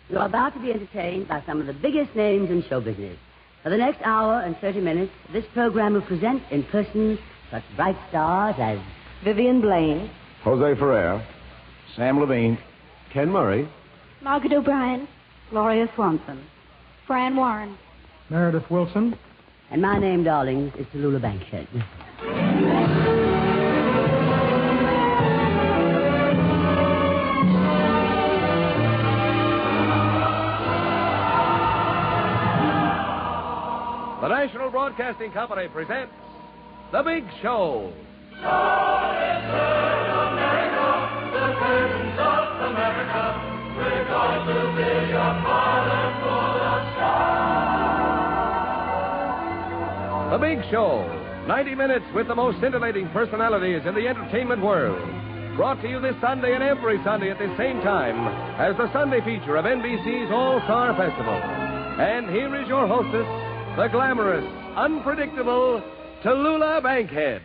You're about to be entertained by some of the biggest names in show business. For the next hour and 30 minutes, this program will present in person such bright stars as Viviane Blain, Jose Ferrier, Sam Levine, Ken Murray, Margaret O'Brien, Gloria Swanson, Fran Warren, Meredith Wilson. And my name, darlings, is Tallulah Bankhead. The National Broadcasting Company presents The Big Show. The Big Show. 90 minutes with the most scintillating personalities in the entertainment world. Brought to you this Sunday and every Sunday at the same time as the Sunday feature of NBC's All-Star Festival. And here is your hostess, the glamorous, unpredictable Tallulah Bankhead.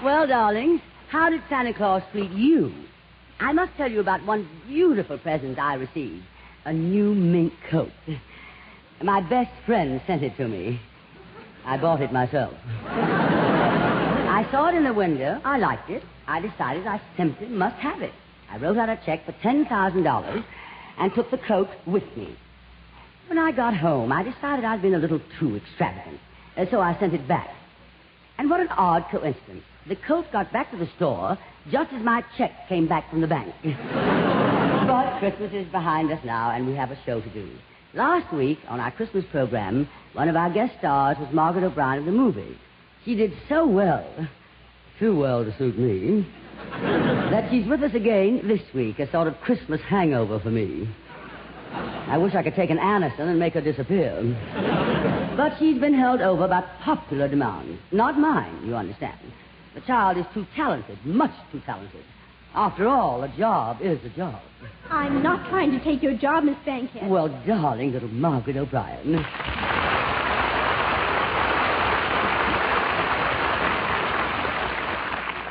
Well, darlings, how did Santa Claus treat you? I must tell you about one beautiful present I received. A new mink coat. My best friend sent it to me. I bought it myself. I saw it in the window. I liked it. I decided I simply must have it. I wrote out a check for $10,000 and took the coat with me. When I got home, I decided I'd been a little too extravagant. So I sent it back. And what an odd coincidence. The coat got back to the store just as my check came back from the bank. But Christmas is behind us now, and we have a show to do. Last week, on our Christmas program, one of our guest stars was Margaret O'Brien of the movie. She did so well, too well to suit me, that she's with us again this week, a sort of Christmas hangover for me. I wish I could take an Aniston and make her disappear. But she's been held over by popular demand. Not mine, you understand. The child is too talented, much too talented. After all, a job is a job. I'm not trying to take your job, Miss Bankhead. Well, darling little Margaret O'Brien.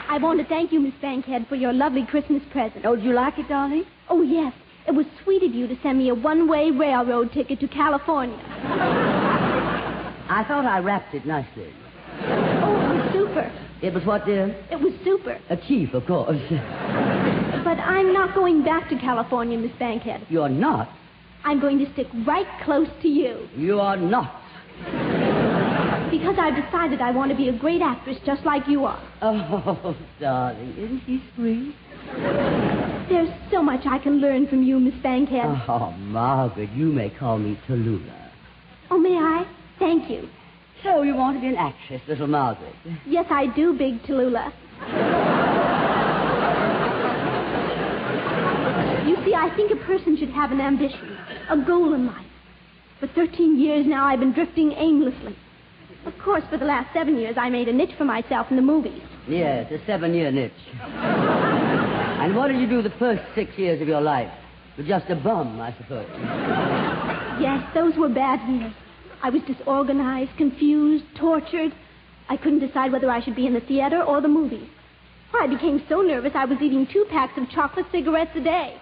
I want to thank you, Miss Bankhead, for your lovely Christmas present. Oh, did you like it, darling? Oh, yes. It was sweet of you to send me a one-way railroad ticket to California. I thought I wrapped it nicely. Oh, it was super. It was what, dear? It was super. A chief, of course. But I'm not going back to California, Miss Bankhead. You're not? I'm going to stick right close to you. You are not. Because I've decided I want to be a great actress just like you are. Oh, darling, isn't she sweet? There's so much I can learn from you, Miss Bankhead. Oh, Margaret, you may call me Tallulah. Oh, may I? Thank you. So you want to be an actress, little Margaret? Yes, I do, Big Tallulah. You see, I think a person should have an ambition, a goal in life. For 13 years now, I've been drifting aimlessly. Of course, for the last 7 years, I made a niche for myself in the movies. Yes, a 7-year niche. And what did you do the first 6 years of your life? You're just a bum, I suppose. Yes, those were bad years. I was disorganized, confused, tortured. I couldn't decide whether I should be in the theater or the movies. I became so nervous I was eating 2 packs of chocolate cigarettes a day.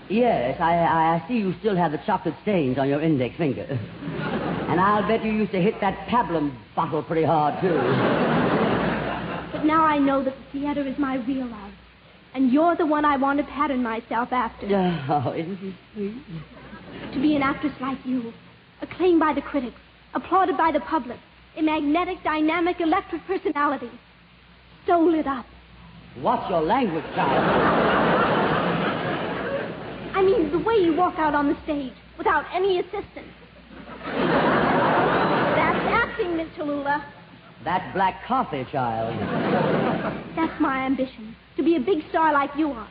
Yes, I see you still have the chocolate stains on your index finger. And I'll bet you used to hit that pablum bottle pretty hard, too. But now I know that the theater is my real life. And you're the one I want to pattern myself after. Oh, isn't he sweet? To be an actress like you, acclaimed by the critics, applauded by the public, a magnetic, dynamic, electric personality. So lit up. Watch your language, child. I mean, the way you walk out on the stage without any assistance. That's acting, Miss Tallulah. That black coffee, child. That's my ambition, to be a big star like you are.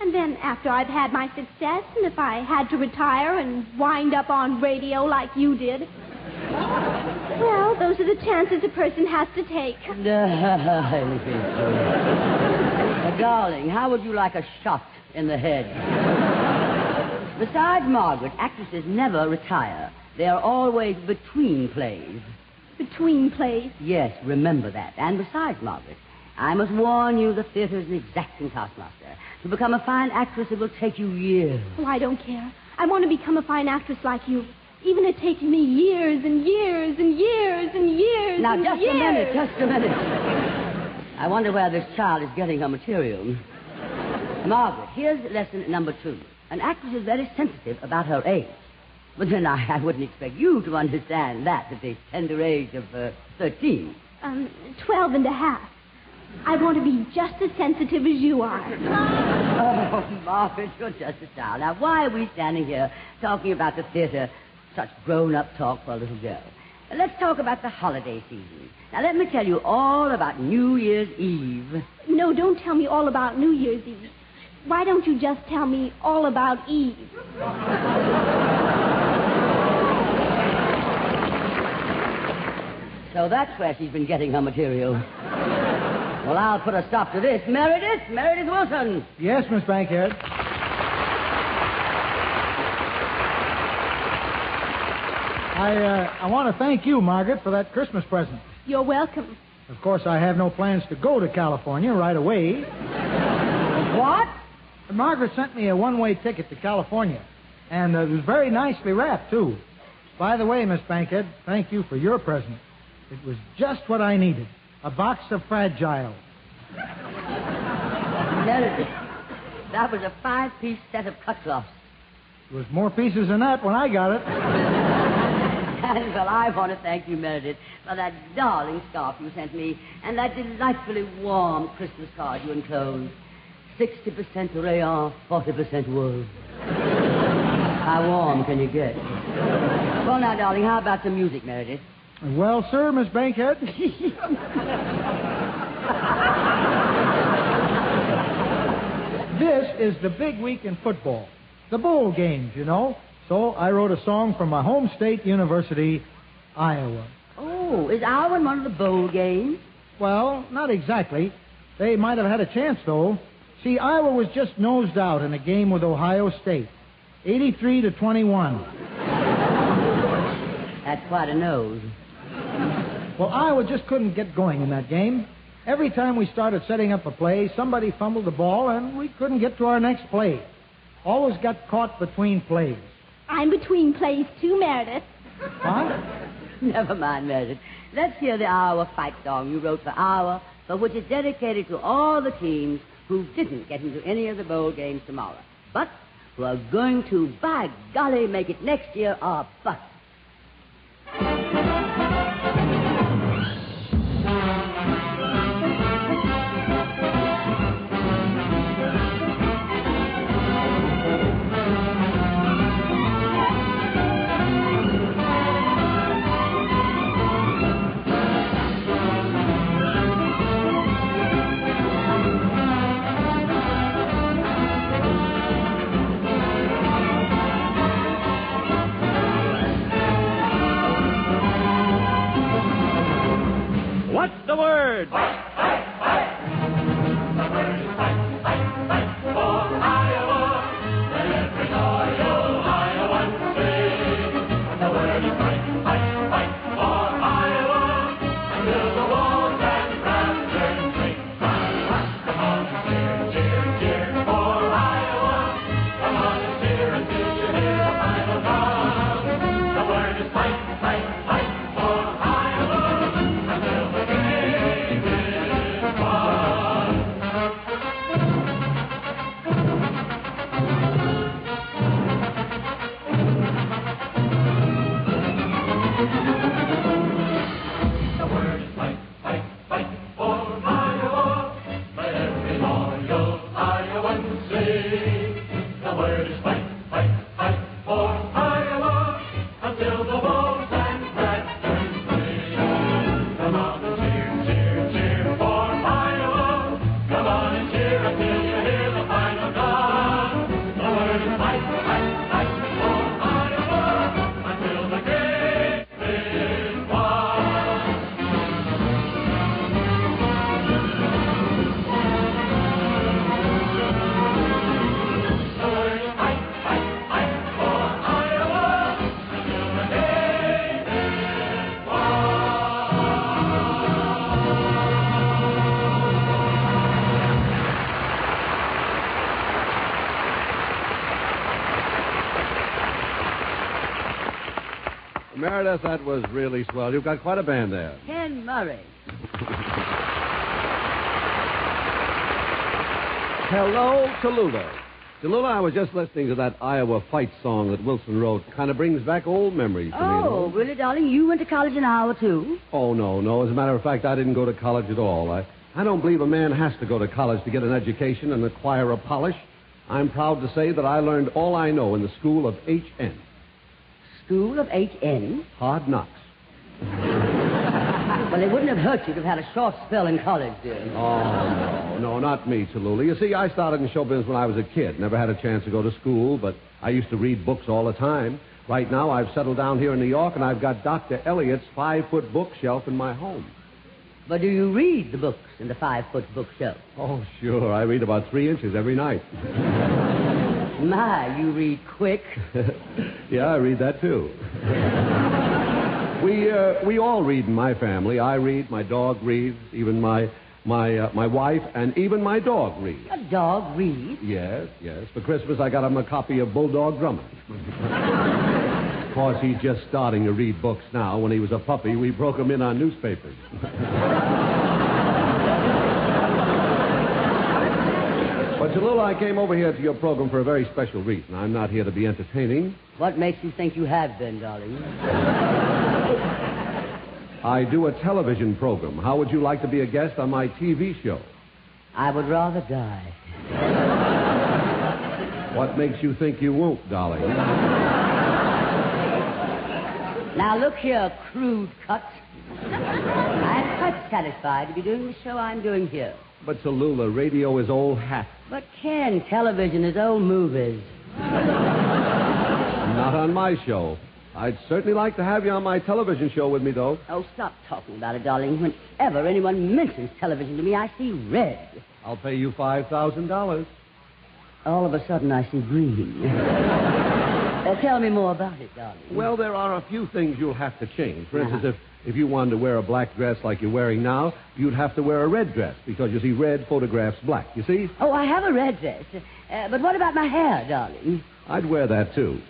And then, after I've had my success, and if I had to retire and wind up on radio like you did, well, those are the chances a person has to take. Darling, how would you like a shot in the head? Besides Margaret, actresses never retire. They are always between plays. Between plays? Yes, remember that. And besides, Margaret, I must warn you the theater is an exacting taskmaster. To become a fine actress, it will take you years. Oh, I don't care. I want to become a fine actress like you. Even if it takes me years and years and years and years. Now, and just years. a minute. I wonder where this child is getting her material. Margaret, here's lesson number 2. An actress is very sensitive about her age. But then I wouldn't expect you to understand that at the tender age of 13. 12 and a half. I want to be just as sensitive as you are. Oh, Margaret, you're just a child. Now, why are we standing here talking about the theater? Such grown-up talk for a little girl. Let's talk about the holiday season. Now, let me tell you all about New Year's Eve. No, don't tell me all about New Year's Eve. Why don't you just tell me all about Eve? So that's where she's been getting her material. Well, I'll put a stop to this. Meredith Wilson. Yes, Miss Bankhead. I want to thank you, Margaret, for that Christmas present. You're welcome. Of course, I have no plans to go to California right away. What? Margaret sent me a one-way ticket to California, and it was very nicely wrapped, too. By the way, Miss Bankhead, thank you for your present. It was just what I needed. A box of Fragile. Meredith, that was a 5-piece set of cut cloths. There was more pieces than that when I got it. And, well, I want to thank you, Meredith, for that darling scarf you sent me and that delightfully warm Christmas card you enclosed. 60% rayon, 40% wool. How warm can you get? Well, now, darling, how about some music, Meredith? Well, sir, Miss Bankhead. This is the big week in football. The bowl games, you know. So I wrote a song from my home state university, Iowa. Oh, is Iowa one of the bowl games? Well, not exactly. They might have had a chance, though. See, Iowa was just nosed out in a game with Ohio State. 83-21. That's quite a nose. Well, Iowa just couldn't get going in that game. Every time we started setting up a play, somebody fumbled the ball, and we couldn't get to our next play. Always got caught between plays. I'm between plays, too, Meredith. What? Never mind, Meredith. Let's hear the Iowa fight song you wrote for Iowa, but which is dedicated to all the teams who didn't get into any of the bowl games tomorrow, but who are going to, by golly, make it next year or bust. What's the word? Fight, fight, fight. The word is fight, fight, fight for Iowa. Let every loyal Iowan sing. The word is fight, fight, fight for Iowa. Until the walls and rafters ring. Come on and cheer, cheer, cheer for Iowa. Come on and cheer until you hear the final drum. The word is fight, fight, fight for Iowa. Until the game is won. The word is fight, fight, fight for Iowa. Let every loyal Iowan Meredith, that was really swell. You've got quite a band there. Ken Murray. Hello, Tallulah. Tallulah, I was just listening to that Iowa fight song that Wilson wrote. Kind of brings back old memories to me. Oh, really, darling? You went to college in Iowa, too? Oh, no. As a matter of fact, I didn't go to college at all. I don't believe a man has to go to college to get an education and acquire a polish. I'm proud to say that I learned all I know in the school of H.N. School of H.N.? Hard knocks. Well, it wouldn't have hurt you to have had a short spell in college, dear. Oh, no, not me, Tallulah. You see, I started in show business when I was a kid. Never had a chance to go to school, but I used to read books all the time. Right now, I've settled down here in New York, and I've got Dr. Eliot's 5-foot bookshelf in my home. But do you read the books in the 5-foot bookshelf? Oh, sure. I read about 3 inches every night. My, you read quick. Yeah, I read that, too. We all read in my family. I read, my dog reads, even my wife, and even my dog reads. A dog reads? Yes. For Christmas, I got him a copy of Bulldog Drummer. Of course, he's just starting to read books now. When he was a puppy, we broke him in on newspapers. But, Tallulah, I came over here to your program for a very special reason. I'm not here to be entertaining. What makes you think you have been, darling? I do a television program. How would you like to be a guest on my TV show? I would rather die. What makes you think you won't, darling? Now, look here, crude cut. I'm quite satisfied to be doing the show I'm doing here. But, Tallulah, radio is old hat. But, Ken, television is old movies. Not on my show. I'd certainly like to have you on my television show with me, though. Oh, stop talking about it, darling. Whenever anyone mentions television to me, I see red. I'll pay you $5,000. All of a sudden, I see green. Tell me more about it, darling. Well, there are a few things you'll have to change. For instance, if you wanted to wear a black dress like you're wearing now, you'd have to wear a red dress, because, you see, red photographs black, you see? Oh, I have a red dress. But what about my hair, darling? I'd wear that, too.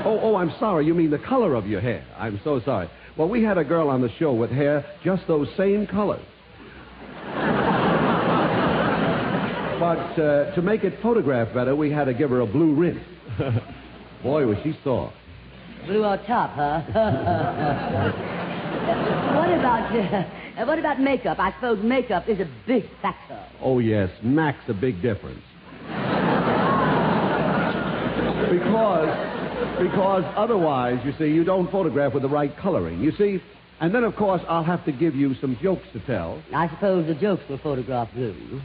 Oh, I'm sorry. You mean the color of your hair. I'm so sorry. Well, we had a girl on the show with hair just those same colors. But to make it photograph better, we had to give her a blue rinse. Boy, was she sore. Blue on top, huh? What about makeup? I suppose makeup is a big factor. Oh, yes. Mac's a big difference. Because otherwise, you see, you don't photograph with the right coloring. You see, and then, of course, I'll have to give you some jokes to tell. I suppose the jokes will photograph blue.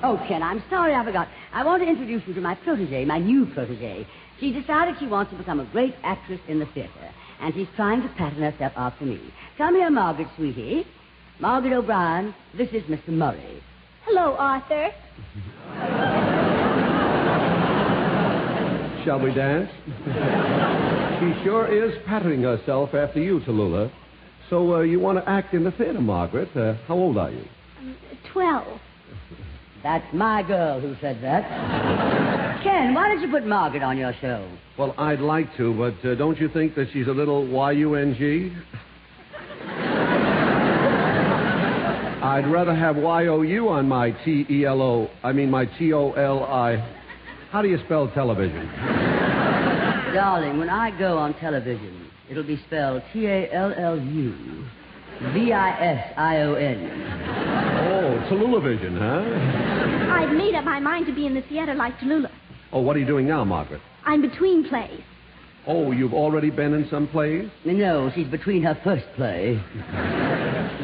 Oh, Ken, I'm sorry I forgot. I want to introduce you to my protege, my new protege. She decided she wants to become a great actress in the theater, and she's trying to pattern herself after me. Come here, Margaret, sweetie. Margaret O'Brien, this is Mr. Murray. Hello, Arthur. Shall we dance? She sure is patterning herself after you, Tallulah. So you want to act in the theater, Margaret. How old are you? 12. That's my girl who said that. Ken, why don't you put Margaret on your show? Well, I'd like to, but don't you think that she's a little Y-U-N-G? I'd rather have Y-O-U on my T-E-L-O. I mean, my T-O-L-I. How do you spell television? Darling, when I go on television, it'll be spelled T-A-L-L-U-V-I-S-I-O-N. Oh, Tallulah-vision, huh? I've made up my mind to be in the theater like Tallulah. Oh, what are you doing now, Margaret? I'm between plays. Oh, you've already been in some plays? No, she's between her first play.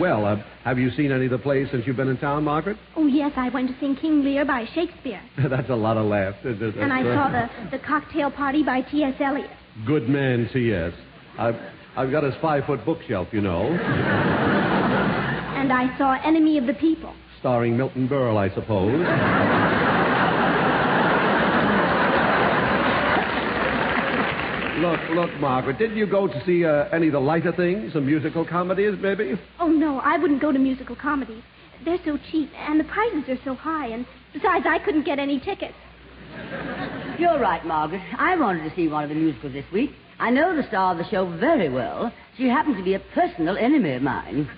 Well, have you seen any of the plays since you've been in town, Margaret? Oh, yes, I went to see King Lear by Shakespeare. That's a lot of laughs. And I saw the Cocktail Party by T.S. Eliot. Good man, T.S. I've got his 5-foot bookshelf, you know. And I saw Enemy of the People. Starring Milton Berle, I suppose. Look, Margaret, didn't you go to see any of the lighter things, some musical comedies, maybe? Oh, no, I wouldn't go to musical comedies. They're so cheap, and the prices are so high, and besides, I couldn't get any tickets. You're right, Margaret. I wanted to see one of the musicals this week. I know the star of the show very well. She happens to be a personal enemy of mine.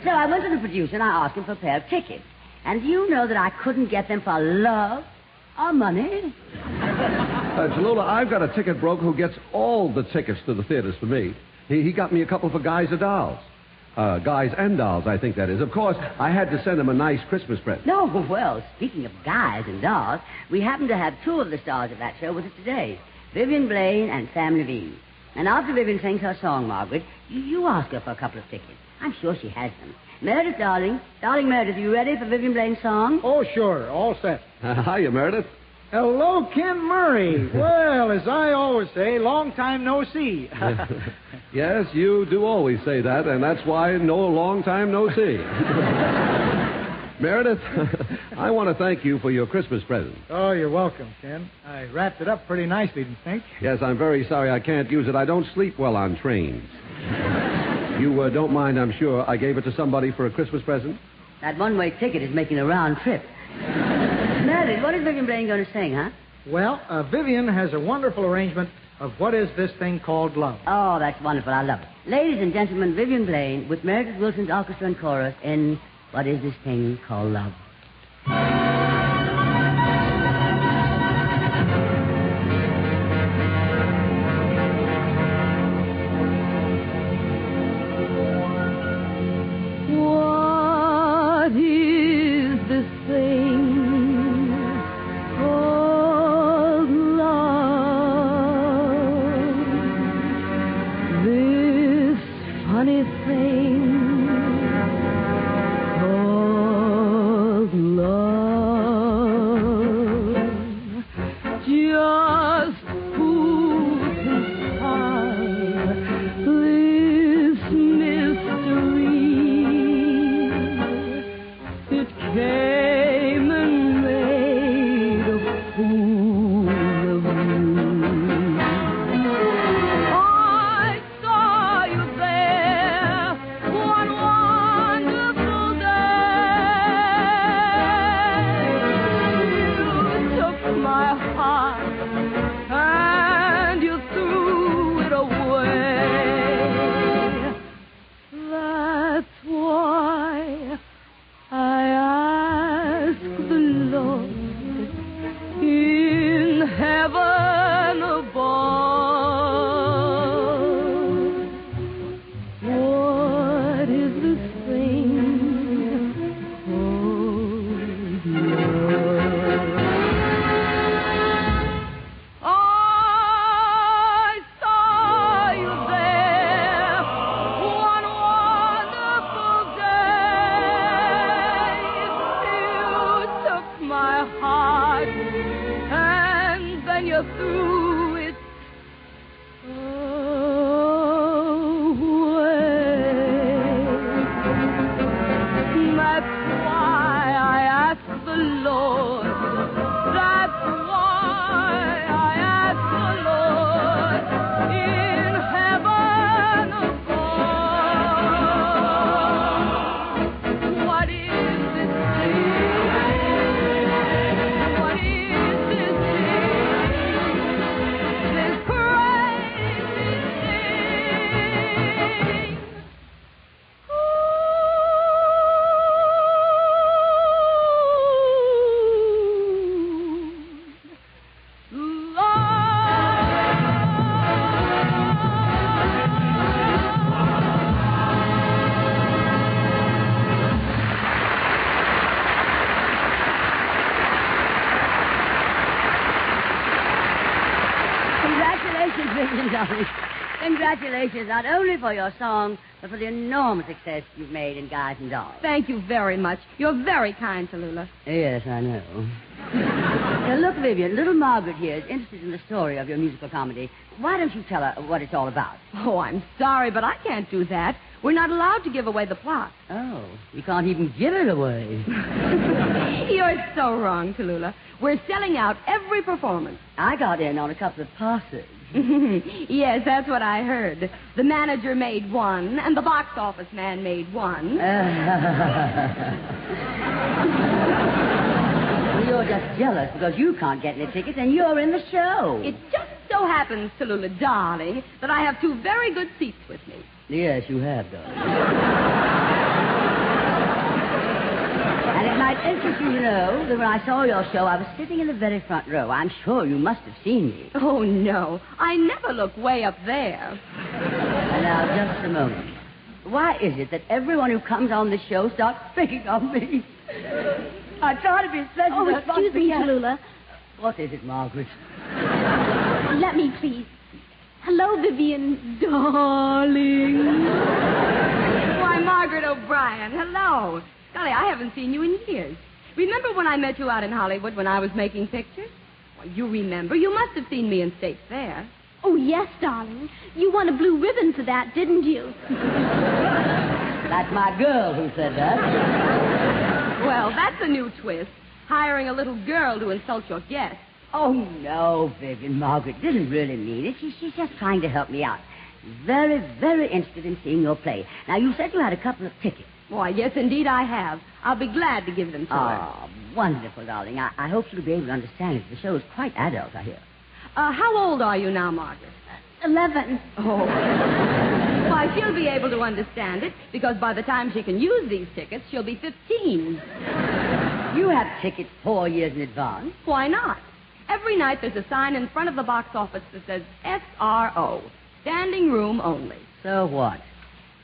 So I went to the producer and I asked him for a pair of tickets. And do you know that I couldn't get them for love or money? Tallulah, I've got a ticket broker who gets all the tickets to the theaters for me. He got me a couple for Guys and Dolls. Guys and Dolls, I think that is. Of course, I had to send him a nice Christmas present. No, well, speaking of Guys and Dolls, we happen to have two of the stars of that show with us today, Viviane Blain and Sam Levine. And after Vivian sings her song, Margaret, you ask her for a couple of tickets. I'm sure she has them. Meredith, darling. Darling Meredith, are you ready for Viviane Blain's song? Oh, sure. All set. Hiya, Meredith. Hello, Ken Murray. Well, as I always say, long time no see. Yes, you do always say that, and that's why no long time no see. Meredith, I want to thank you for your Christmas present. Oh, you're welcome, Ken. I wrapped it up pretty nicely, don't you think? Yes, I'm very sorry I can't use it. I don't sleep well on trains. You don't mind, I'm sure, I gave it to somebody for a Christmas present? That one-way ticket is making a round trip. Meredith, what is Viviane Blain going to sing, huh? Well, Vivian has a wonderful arrangement of What Is This Thing Called Love. Oh, that's wonderful. I love it. Ladies and gentlemen, Viviane Blain with Meredith Wilson's orchestra and chorus in What Is This Thing Called Love. Congratulations, not only for your song, but for the enormous success you've made in Guys and Dolls. Thank you very much. You're very kind, Tallulah. Yes, I know. Now, look, Vivian, little Margaret here is interested in the story of your musical comedy. Why don't you tell her what it's all about? Oh, I'm sorry, but I can't do that. We're not allowed to give away the plot. Oh, you can't even give it away. You're so wrong, Tallulah. We're selling out every performance. I got in on a couple of passes. Yes, that's what I heard. The manager made one, and the box office man made one. You're just jealous because you can't get any tickets and you're in the show. It just so so happens, Tallulah, darling, that I have two very good seats with me. Yes, you have, darling. And it might interest you to know that when I saw your show, I was sitting in the very front row. I'm sure you must have seen me. Oh, no. I never look way up there. And now, just a moment. Why is it that everyone who comes on the show starts picking on me? I try to be as pleasant Oh, as possible. excuse me, Tallulah. What is it, Margaret? Let me, please. Hello, Viviane, darling. Why, Margaret O'Brien, hello. Golly, I haven't seen you in years. Remember when I met you out in Hollywood when I was making pictures? Well, you remember. You must have seen me in State Fair. Oh, yes, darling. You won a blue ribbon for that, didn't you? That's my girl who said that. Well, that's a new twist. Hiring a little girl to insult your guests. Oh, no, Vivian. Margaret didn't really mean it. She's just trying to help me out. Very, very interested in seeing your play. Now, you said you had a couple of tickets. Why, yes, indeed I have. I'll be glad to give them to her. Oh, wonderful, darling. I hope she'll be able to understand it. The show is quite adult, I hear. How old are you now, Margaret? 11. Oh. Why, she'll be able to understand it, because by the time she can use these tickets, she'll be 15. You have tickets 4 years in advance. Why not? Every night there's a sign in front of the box office that says SRO, standing room only. So what?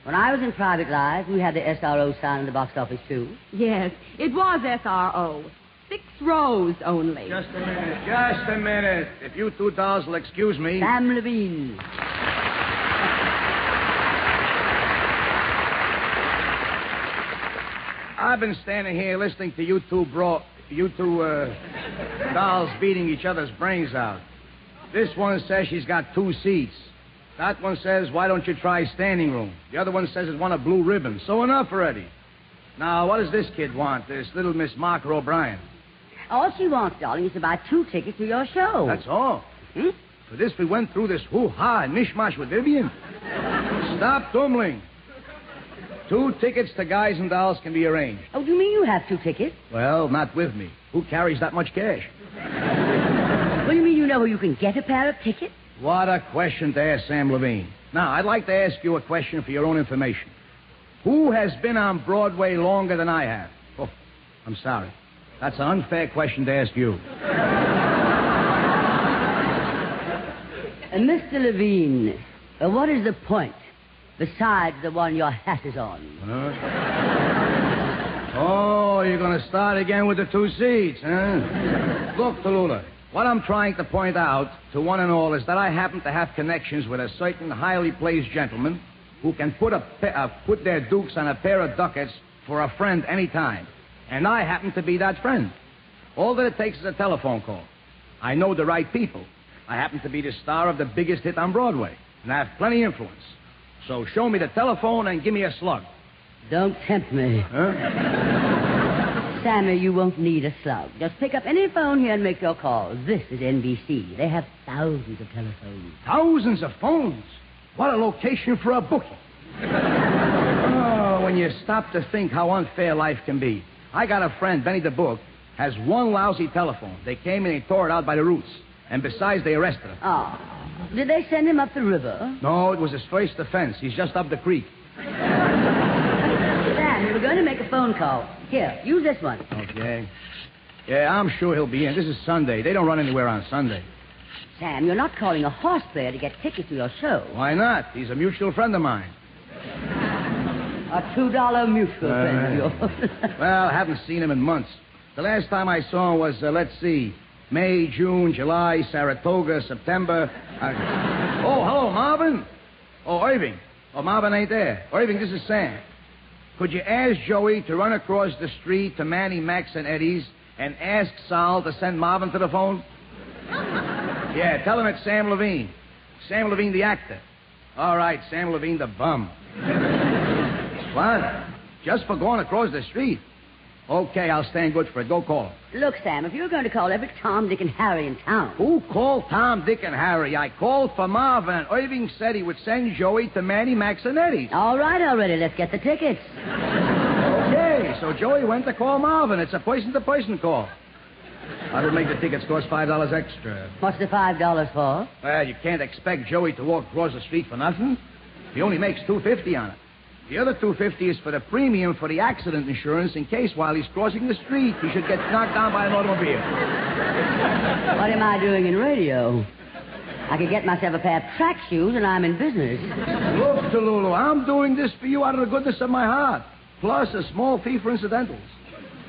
When I was in Private Life, we had the SRO sign in the box office, too. Yes, it was SRO. 6 rows only. Just a minute. If you two dolls will excuse me. Sam Levine. I've been standing here listening to you two dolls beating each other's brains out. This one says she's got 2 seats. That one says, why don't you try standing room? The other one says it won a blue ribbon. So enough already. Now, what does this kid want, this little Miss Margaret O'Brien? All she wants, darling, is to buy 2 tickets to your show. That's all. For this, we went through this hoo-ha and mishmash with Vivian. Stop tumbling. 2 tickets to Guys and Dolls can be arranged. Oh, do you mean you have 2 tickets? Well, not with me. Who carries that much cash? What do you mean you know where you can get a pair of tickets? What a question to ask Sam Levine. Now, I'd like to ask you a question for your own information. Who has been on Broadway longer than I have? Oh, I'm sorry. That's an unfair question to ask you. Mr. Levine, what is the point besides the one your hat is on? Oh, you're going to start again with the 2 seats, huh? Look, Tallulah, what I'm trying to point out to one and all is that I happen to have connections with a certain highly placed gentleman who can put their dukes on a pair of ducats for a friend any time. And I happen to be that friend. All that it takes is a telephone call. I know the right people. I happen to be the star of the biggest hit on Broadway, and I have plenty of influence. So show me the telephone and give me a slug. Don't tempt me. Huh? Sammy, you won't need a slug. Just pick up any phone here and make your call. This is NBC. They have thousands of telephones. Thousands of phones? What a location for a bookie. Oh, when you stop to think how unfair life can be. I got a friend, Benny the Book, has 1 lousy telephone. They came and they tore it out by the roots. And besides, they arrested him. Oh. Did they send him up the river? No, it was his first offense. He's just up the creek. Sam, you were going to make a phone call. Here, use this one. Okay. Yeah, I'm sure he'll be in. This is Sunday. They don't run anywhere on Sunday. Sam, you're not calling a horse player to get tickets to your show. Why not? He's a mutual friend of mine. A $2 mutual friend of yours. Well, I haven't seen him in months. The last time I saw him was, let's see, May, June, July, Saratoga, September. Oh, hello, Marvin. Oh, Irving. Oh, Marvin ain't there. Irving, this is Sam. Could you ask Joey to run across the street to Manny, Max, and Eddie's and ask Sal to send Marvin to the phone? Yeah, tell him it's Sam Levine. Sam Levine, the actor. All right, Sam Levine, the bum. What? Just for going across the street? Okay, I'll stand good for it. Go call him. Look, Sam, if you're going to call every Tom, Dick, and Harry in town... Who called Tom, Dick, and Harry? I called for Marvin, and Irving said he would send Joey to Manny, Max, and Eddie's. All right, already. Let's get the tickets. Okay, so Joey went to call Marvin. It's a person-to-person call. I would make the tickets cost $5 extra. What's the $5 for? Well, you can't expect Joey to walk across the street for nothing. He only makes $2.50 on it. The other $2.50 is for the premium for the accident insurance in case while he's crossing the street he should get knocked down by an automobile. What am I doing in radio? I could get myself a pair of track shoes and I'm in business. Look, Tallulah, I'm doing this for you out of the goodness of my heart. Plus a small fee for incidentals.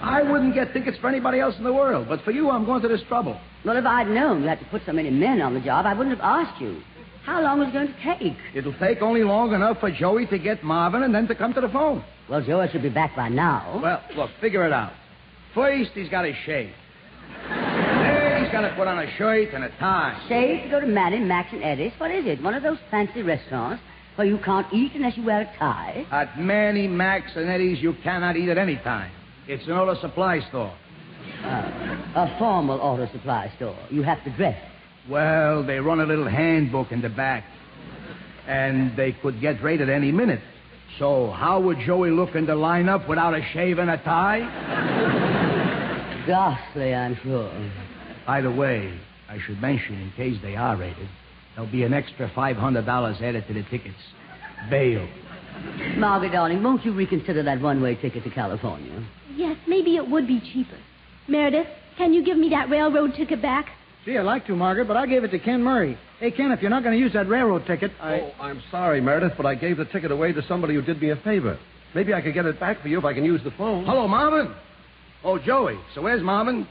I wouldn't get tickets for anybody else in the world, but for you, I'm going to this trouble. Well, if I'd known you had to put so many men on the job, I wouldn't have asked you. How long was it going to take? It'll take only long enough for Joey to get Marvin and then to come to the phone. Well, Joey should be back by now. Well, look, figure it out. First, he's got to shave. Then he's got to put on a shirt and a tie. Shave to go to Manny, Max, and Eddie's? What is it? One of those fancy restaurants where you can't eat unless you wear a tie? At Manny, Max, and Eddie's, you cannot eat at any time. It's an auto supply store. A formal auto supply store. You have to dress. Well, they run a little handbook in the back. And they could get raided any minute. So how would Joey look in the lineup without a shave and a tie? Ghastly, I'm sure. By the way, I should mention, in case they are raided, there'll be an extra $500 added to the tickets. Bail. Margaret, darling, won't you reconsider that one-way ticket to California? Yes, maybe it would be cheaper. Meredith, can you give me that railroad ticket back? Gee, I'd like to, Margaret, but I gave it to Ken Murray. Hey, Ken, if you're not going to use that railroad ticket, Oh, I'm sorry, Meredith, but I gave the ticket away to somebody who did me a favor. Maybe I could get it back for you if I can use the phone. Hello, Marvin. Oh, Joey. So where's Marvin?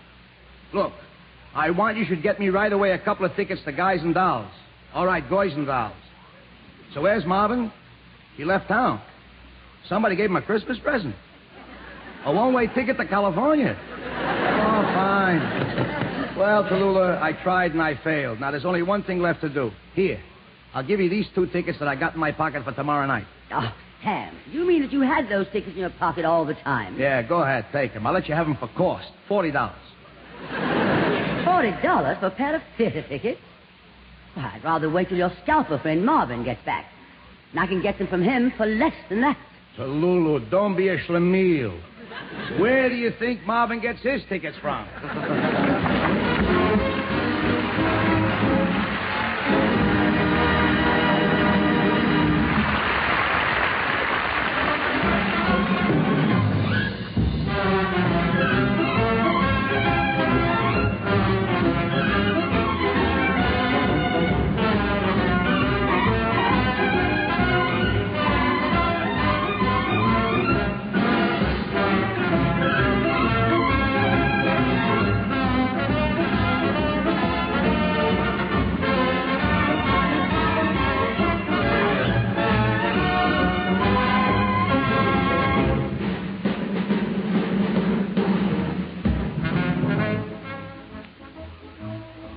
Look, I want you should get me right away a couple of tickets to Guys and Dolls. All right, Guys and Dolls. So where's Marvin? He left town. Somebody gave him a Christmas present. A one-way ticket to California. Oh, fine. Well, Tallulah, I tried and I failed. Now, there's only one thing left to do. Here, I'll give you these 2 tickets that I got in my pocket for tomorrow night. Oh, Sam, you mean that you had those tickets in your pocket all the time? Yeah, go ahead, take them. I'll let you have them for cost. $40. $40 for a pair of theater tickets? Well, I'd rather wait till your scalper friend Marvin gets back. And I can get them from him for less than that. Tallulah, don't be a schlemiel. Where do you think Marvin gets his tickets from?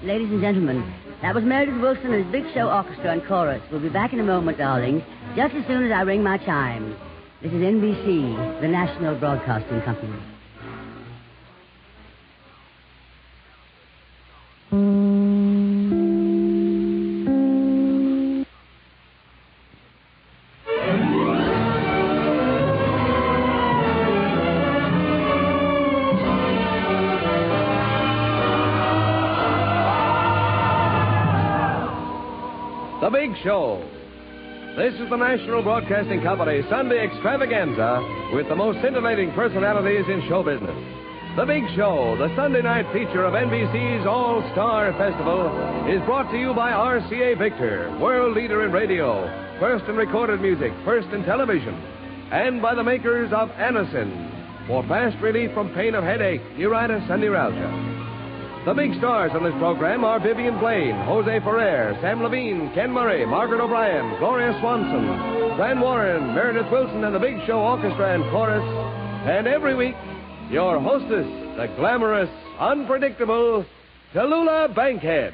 Ladies and gentlemen, that was Meredith Wilson and his Big Show Orchestra and Chorus. We'll be back in a moment, darling, just as soon as I ring my chime. This is NBC, the National Broadcasting Company. The Big Show. This is the National Broadcasting Company Sunday extravaganza with the most scintillating personalities in show business. The Big Show, the Sunday night feature of NBC's All-Star Festival, is brought to you by RCA Victor, world leader in radio, first in recorded music, first in television, and by the makers of Anacin, for fast relief from pain of headache, neuritis, and neuralgia. The big stars on this program are Viviane Blain, Jose Ferrier, Sam Levine, Ken Murray, Margaret O'Brien, Gloria Swanson, Fran Warren, Meredith Wilson, and the Big Show Orchestra and Chorus. And every week, your hostess, the glamorous, unpredictable Tallulah Bankhead.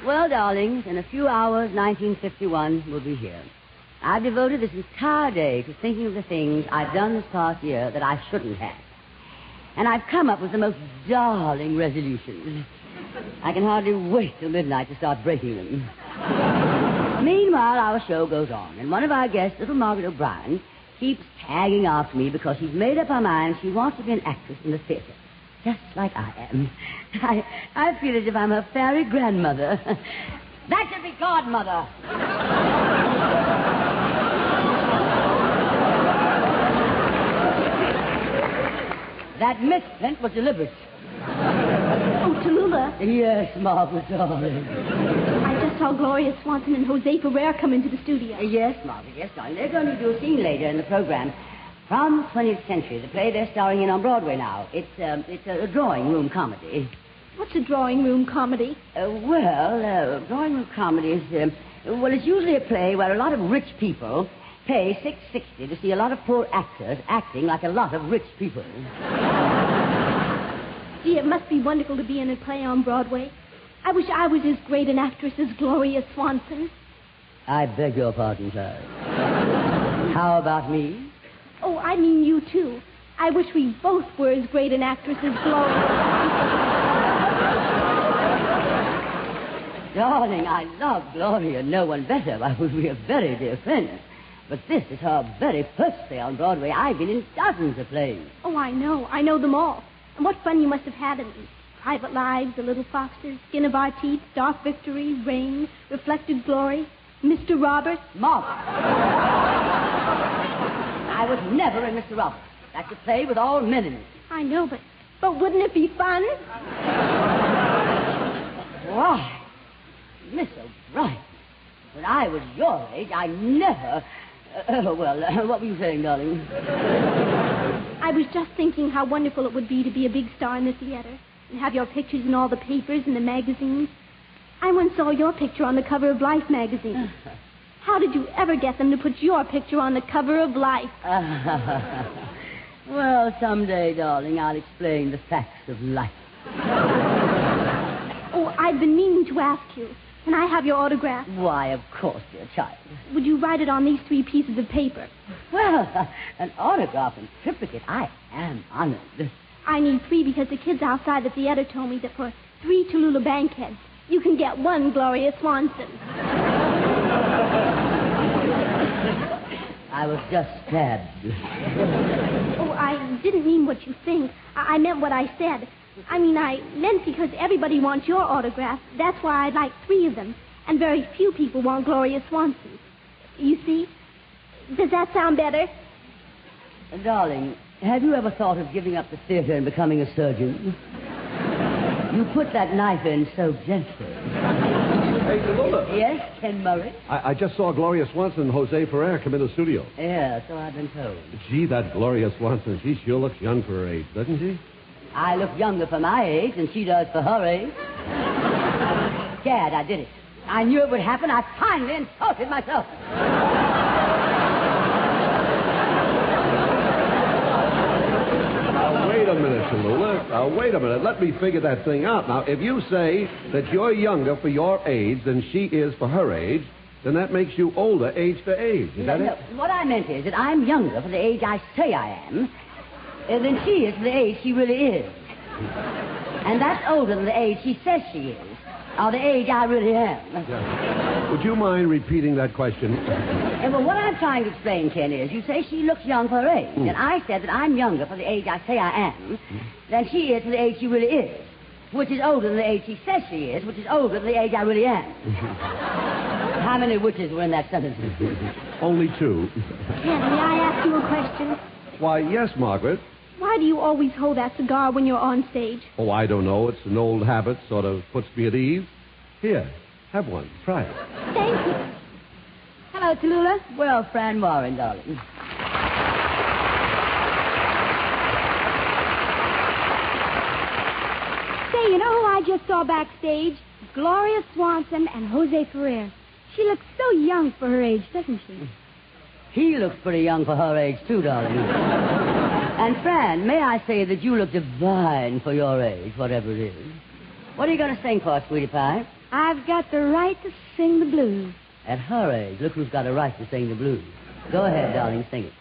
Well, darlings, in a few hours, 1951 will be here. I've devoted this entire day to thinking of the things I've done this past year that I shouldn't have. And I've come up with the most darling resolutions. I can hardly wait till midnight to start breaking them. Meanwhile, our show goes on, and one of our guests, little Margaret O'Brien, keeps tagging after me because she's made up her mind she wants to be an actress in the theater. Just like I am. I feel as if I'm her fairy grandmother. That should be godmother. That misprint was deliberate. Oh, Tallulah. Yes, Margaret, darling. I just saw Gloria Swanson and Jose Ferrier come into the studio. Yes, Margaret, yes, darling. They're going to do a scene later in the program. From 20th Century, the play they're starring in on Broadway now. It's a drawing room comedy. What's a drawing room comedy? Drawing room comedy is, it's usually a play where a lot of rich people pay $6.60 to see a lot of poor actors acting like a lot of rich people. Gee, it must be wonderful to be in a play on Broadway. I wish I was as great an actress as Gloria Swanson. I beg your pardon, sir. How about me? Oh, I mean you, too. I wish we both were as great an actress as Gloria. Darling, I love Gloria. No one better. Why, we are very dear friends. But this is her very first play on Broadway. I've been in dozens of plays. Oh, I know. I know them all. And what fun you must have had in them. Private Lives, The Little Foxes, Skin of Our Teeth, Dark Victory, Rain, Reflected Glory, Mr. Roberts. Mark. I was never in Mr. Roberts. That's a play with all men in it. I know, but wouldn't it be fun? Why, Miss O'Brien, when I was your age, I never... what were you saying, darling? I was just thinking how wonderful it would be to be a big star in the theater and have your pictures in all the papers and the magazines. I once saw your picture on the cover of Life magazine. How did you ever get them to put your picture on the cover of Life? Well, someday, darling, I'll explain the facts of life. Oh, I've been meaning to ask you. Can I have your autograph? Why, of course, dear child. Would you write it on these 3 pieces of paper? Well, an autograph and triplicate. I am honored. I need 3 because the kids outside the theater told me that for 3 Tallulah bankheads, you can get 1 Gloria Swanson. I was just stabbed. Oh, I didn't mean what you think. I meant what I said. I meant because everybody wants your autograph. That's why I'd like 3 of them. And very few people want Gloria Swanson. You see? Does that sound better? Darling, have you ever thought of giving up the theater and becoming a surgeon? You put that knife in so gently. Hey, Tallulah. Yes, Ken Murray? I just saw Gloria Swanson and Jose Ferrier come in the studio. Yeah, so I've been told. Gee, that Gloria Swanson, she sure looks young for her age, doesn't she? I look younger for my age than she does for her age. Gad, I did it. I knew it would happen. I finally insulted myself. Now, wait a minute, Tallulah. Now, wait a minute. Let me figure that thing out. Now, if you say that you're younger for your age than she is for her age, then that makes you older age to age. Is that it? What I meant is that I'm younger for the age I say I am than she is for the age she really is. And that's older than the age she says she is, or the age I really am. Yeah. Would you mind repeating that question? Well, what I'm trying to explain, Ken, is you say she looks young for her age, and I said that I'm younger for the age I say I am than she is for the age she really is, which is older than the age she says she is, which is older than the age I really am. How many witches were in that sentence? Only 2. Ken, may I ask you a question? Why, yes, Margaret. Why do you always hold that cigar when you're on stage? Oh, I don't know. It's an old habit. Sort of puts me at ease. Here, have one. Try it. Thank you. Hello, Tallulah. Well, Fran Warren, darling. Say, you know who I just saw backstage? Gloria Swanson and Jose Ferrier. She looks so young for her age, doesn't she? He looks pretty young for her age, too, darling. And, Fran, may I say that you look divine for your age, whatever it is. What are you going to sing for us, sweetie pie? I've got the right to sing the blues. At her age, look who's got a right to sing the blues. Go ahead, darling, sing it.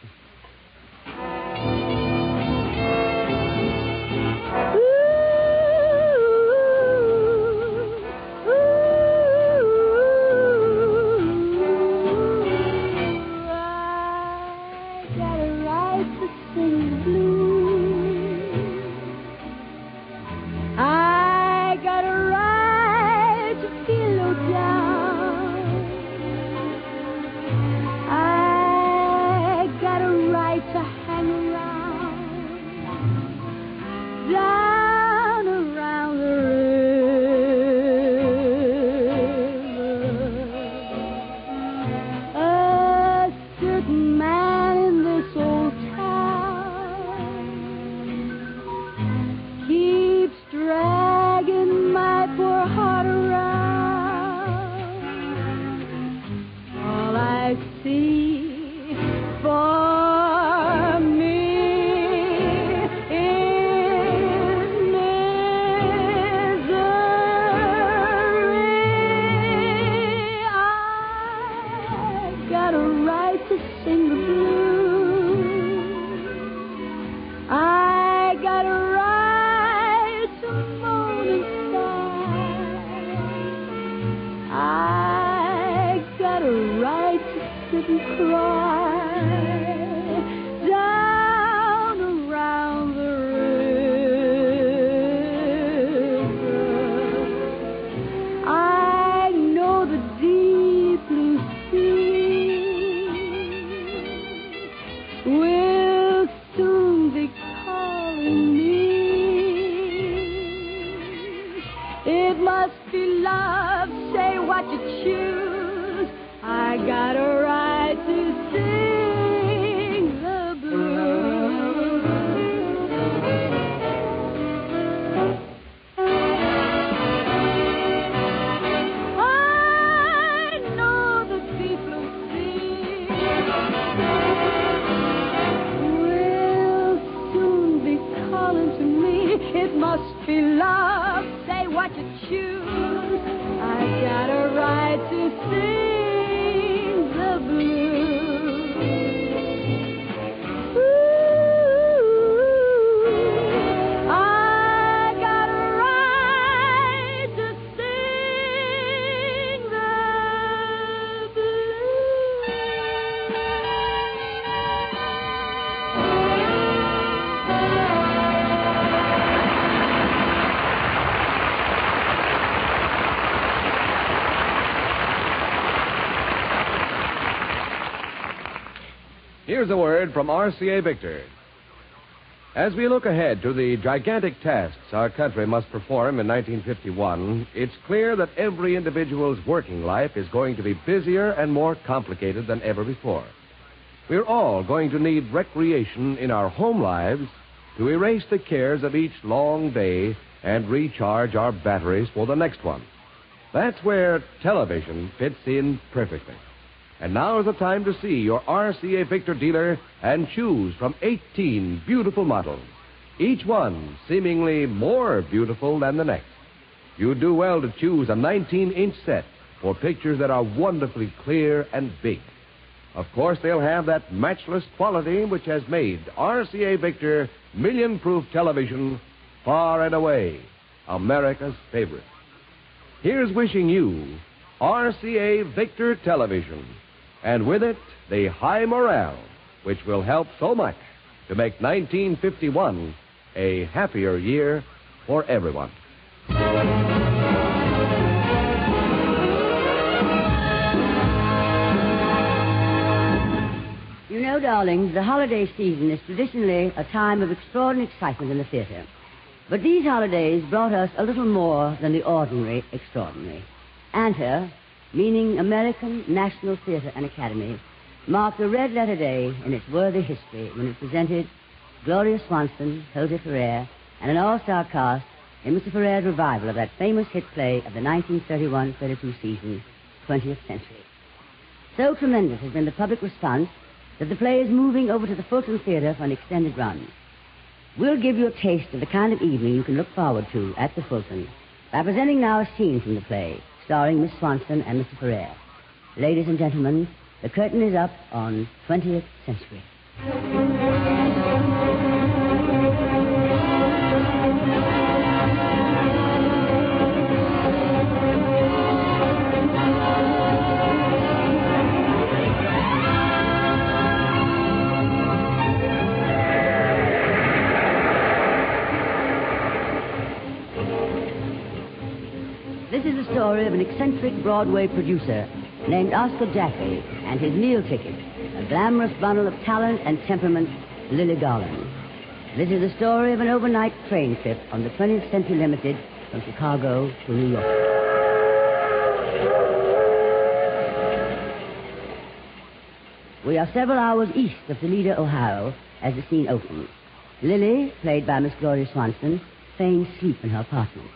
It must be love, say what you choose. I got a right to sing the blues. I know the people sing will soon be calling to me. It must be love, say what you choose. I got a right to sing the blues. Ooh, I got a right to sing the Here's a word from RCA Victor. As we look ahead to the gigantic tasks our country must perform in 1951, it's clear that every individual's working life is going to be busier and more complicated than ever before. We're all going to need recreation in our home lives to erase the cares of each long day and recharge our batteries for the next one. That's where television fits in perfectly. And now is the time to see your RCA Victor dealer and choose from 18 beautiful models, each one seemingly more beautiful than the next. You do well to choose a 19-inch set for pictures that are wonderfully clear and big. Of course, they'll have that matchless quality which has made RCA Victor million-proof television far and away America's favorite. Here's wishing you RCA Victor television, and with it, the high morale, which will help so much to make 1951 a happier year for everyone. You know, darlings, the holiday season is traditionally a time of extraordinary excitement in the theater. But these holidays brought us a little more than the ordinary extraordinary. ANTA, meaning American National Theatre and Academy, marked a red-letter day in its worthy history when it presented Gloria Swanson, Jose Ferrier, and an all-star cast in Mr. Ferrier's revival of that famous hit play of the 1931-32 season, 20th Century. So tremendous has been the public response that the play is moving over to the Fulton Theatre for an extended run. We'll give you a taste of the kind of evening you can look forward to at the Fulton by presenting now a scene from the play, starring Miss Swanson and Mr. Ferrier. Ladies and gentlemen, the curtain is up on 20th Century. This is the story of an eccentric Broadway producer named Oscar Jaffe and his meal ticket, a glamorous bundle of talent and temperament, Lily Garland. This is the story of an overnight train trip on the 20th Century Limited from Chicago to New York. We are several hours east of Toledo, Ohio, as the scene opens. Lily, played by Miss Gloria Swanson, feigns sleep in her apartment.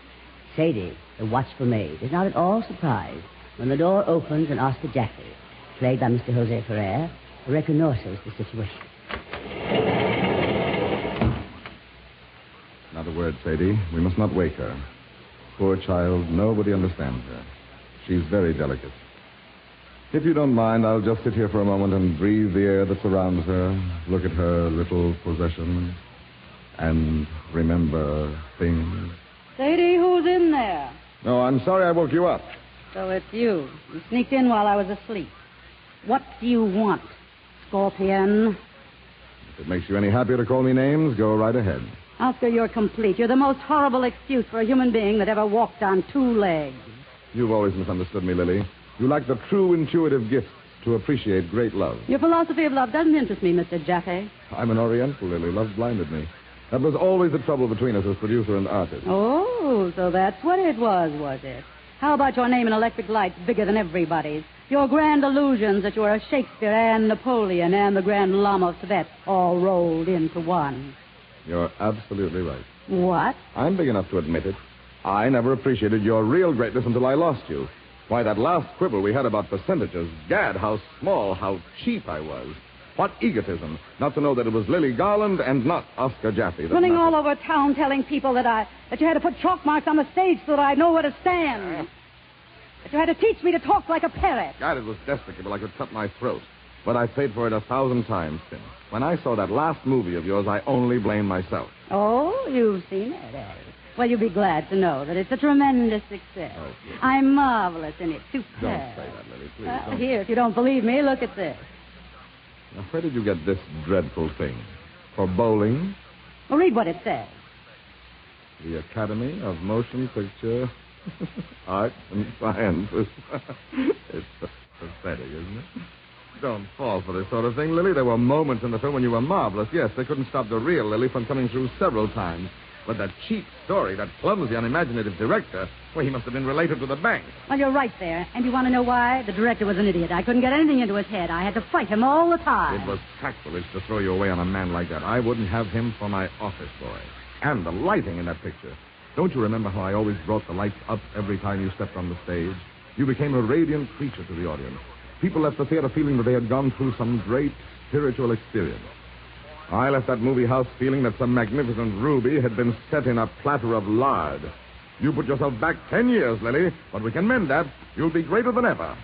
Sadie, the watchful maid, is not at all surprised when the door opens and Oscar Jaffe, played by Mr. Jose Ferrier, reconnoiters the situation. Not a word, Sadie. We must not wake her. Poor child, nobody understands her. She's very delicate. If you don't mind, I'll just sit here for a moment and breathe the air that surrounds her, look at her little possessions, and remember things. Sadie, who's in there? No, I'm sorry I woke you up. So it's you. You sneaked in while I was asleep. What do you want, Scorpion? If it makes you any happier to call me names, go right ahead. Oscar, you're complete. You're the most horrible excuse for a human being that ever walked on two legs. You've always misunderstood me, Lily. You lack the true intuitive gift to appreciate great love. Your philosophy of love doesn't interest me, Mr. Jaffe. I'm an Oriental, Lily. Love blinded me. That was always the trouble between us as producer and artist. Oh, so that's what it was it? How about your name in electric lights bigger than everybody's? Your grand illusions that you were a Shakespeare and Napoleon and the Grand Lama of Tibet all rolled into one. You're absolutely right. What? I'm big enough to admit it. I never appreciated your real greatness until I lost you. Why, that last quibble we had about percentages, gad, how small, how cheap I was. What egotism, not to know that it was Lily Garland and not Oscar Jaffe. Running all over town telling people that you had to put chalk marks on the stage so that I'd know where to stand. That you had to teach me to talk like a parrot. God, it was despicable. I could cut my throat. But I paid for it 1,000 times since. When I saw that last movie of yours, I only blame myself. Oh, you've seen it, eh? Well, you'll be glad to know that it's a tremendous success. Oh, please. I'm marvelous in it. Superb. Don't say that, Lily, please. Don't. Here, if you don't believe me, look at this. Now, where did you get this dreadful thing? For bowling? Well, read what it says. The Academy of Motion Picture Arts and Sciences. It's pathetic, isn't it? Don't fall for this sort of thing, Lily. There were moments in the film when you were marvelous. Yes, they couldn't stop the real Lily from coming through several times. But that cheap story, that clumsy, unimaginative director, well, he must have been related to the bank. Well, you're right there. And you want to know why? The director was an idiot. I couldn't get anything into his head. I had to fight him all the time. It was sacrilege to throw you away on a man like that. I wouldn't have him for my office boy. And the lighting in that picture. Don't you remember how I always brought the lights up every time you stepped on the stage? You became a radiant creature to the audience. People left the theater feeling that they had gone through some great spiritual experience. I left that movie house feeling that some magnificent ruby had been set in a platter of lard. You put yourself back 10 years, Lily, but we can mend that. You'll be greater than ever.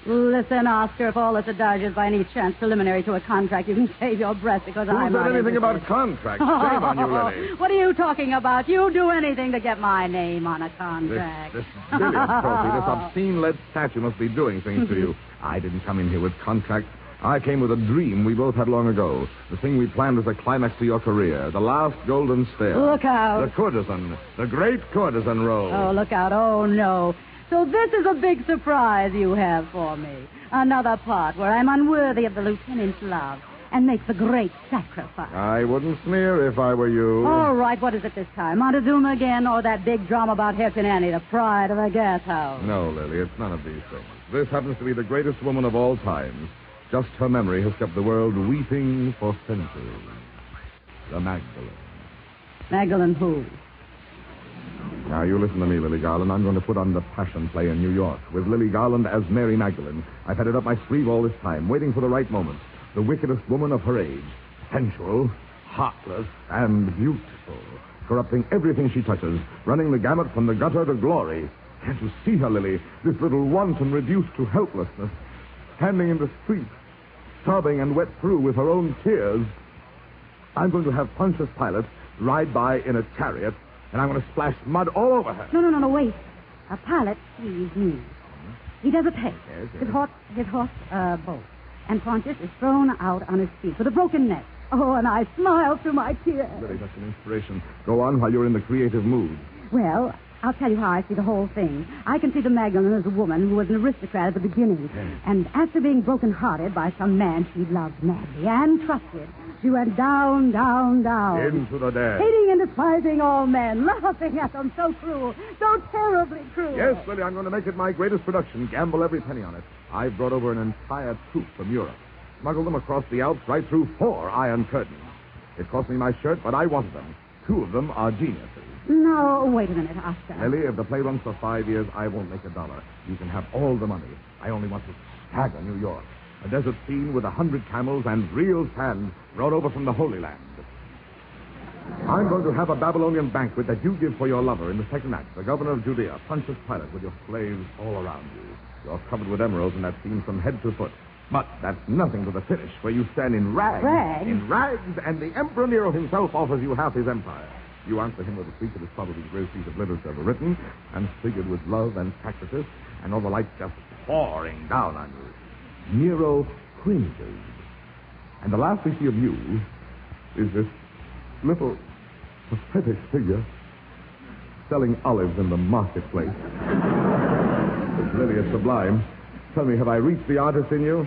Listen, Oscar, if all this adage is by any chance preliminary to a contract, you can save your breath because I'm Who not said anything interested. about contract? Shame on you, Lily. What are you talking about? You'll do anything to get my name on a contract. This billiard trophy, this obscene lead statue must be doing things to you. I didn't come in here with contracts. I came with a dream we both had long ago. The thing we planned as a climax to your career. The last golden stare. Look out. The courtesan. The great courtesan role. Oh, look out. Oh, no. So this is a big surprise you have for me. Another part where I'm unworthy of the lieutenant's love and make the great sacrifice. I wouldn't sneer if I were you. All right, what is it this time? Montezuma again or that big drama about Hector and Annie, the pride of the gas house? No, Lily, it's none of these things. This happens to be the greatest woman of all times. Just her memory has kept the world weeping for centuries. The Magdalene. Magdalene who? Now, you listen to me, Lily Garland. I'm going to put on the Passion play in New York with Lily Garland as Mary Magdalene. I've had it up my sleeve all this time, waiting for the right moment. The wickedest woman of her age. Sensual, heartless, and beautiful. Corrupting everything she touches. Running the gamut from the gutter to glory. Can't you see her, Lily? This little wanton reduced to helplessness. Standing in the street. Sobbing and wet through with her own tears. I'm going to have Pontius Pilate ride by in a chariot, and I'm going to splash mud all over her. No, wait. A pilot sees me. He does a pace. Yes. His horse, boat. And Pontius is thrown out on his feet with a broken neck. Oh, and I smile through my tears. Lily, that's an inspiration. Go on while you're in the creative mood. Well, I'll tell you how I see the whole thing. I can see the Magdalene as a woman who was an aristocrat at the beginning. And after being broken-hearted by some man she loved madly and trusted, she went down, down, down. Into the dead. Hating and despising all men, laughing at them, so cruel, so terribly cruel. Yes, Lily, I'm going to make it my greatest production. Gamble every penny on it. I've brought over an entire troop from Europe. Smuggled them across the Alps right through 4 Iron Curtains. It cost me my shirt, but I wanted them. 2 of them are geniuses. No, wait a minute, Oscar. Lily, if the play runs for 5 years, I won't make $1. You can have all the money. I only want to stagger New York. A desert scene with 100 camels and real sand brought over from the Holy Land. I'm going to have a Babylonian banquet that you give for your lover in the second act, the governor of Judea, Pontius Pilate, with your slaves all around you. You're covered with emeralds in that scene from head to foot. But that's nothing to the finish, where you stand in rags. Rags? In rags, and the Emperor Nero himself offers you half his empire. You answer him with a speech that is probably the greatest piece of literature ever written, and figured with love and sacrifice, and all the lights just pouring down on you. Nero cringes. And the last we see of you is this little pathetic figure selling olives in the marketplace. It's really sublime. Tell me, have I reached the artist in you?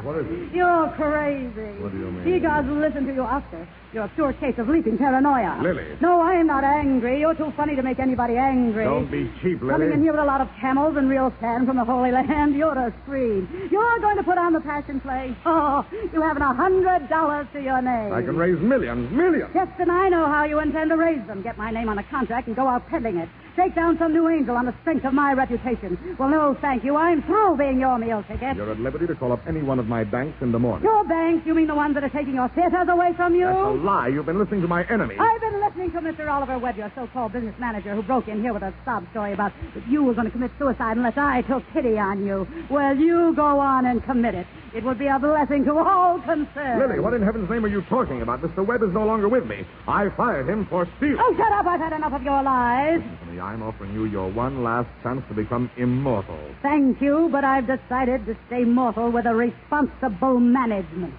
What is it? You're crazy. What do you mean? He doesn't listen to you, Oscar. You're a pure case of leaping paranoia. Lily. No, I'm not angry. You're too funny to make anybody angry. Don't be cheap, Lily. Coming in here with a lot of camels and real sand from the Holy Land, you're to scream. You're going to put on the passion play. Oh, you haven't $100 to your name. I can raise millions. Yes, and I know how you intend to raise them. Get my name on a contract and go out peddling it. Take down some new angel on the strength of my reputation. Well, no, thank you. I'm through being your meal ticket. You're at liberty to call up any one of my banks in the morning. Your banks? You mean the ones that are taking your theaters away from you? That's a lie. You've been listening to my enemy. I've been listening to Mr. Oliver Webb, your so-called business manager, who broke in here with a sob story about that you were going to commit suicide unless I took pity on you. Well, you go on and commit it. It would be a blessing to all concerned. Lily, what in heaven's name are you talking about? Mr. Webb is no longer with me. I fired him for stealing. Oh, shut up. I've had enough of your lies. Anthony, I'm offering you your one last chance to become immortal. Thank you, but I've decided to stay mortal with a responsible management.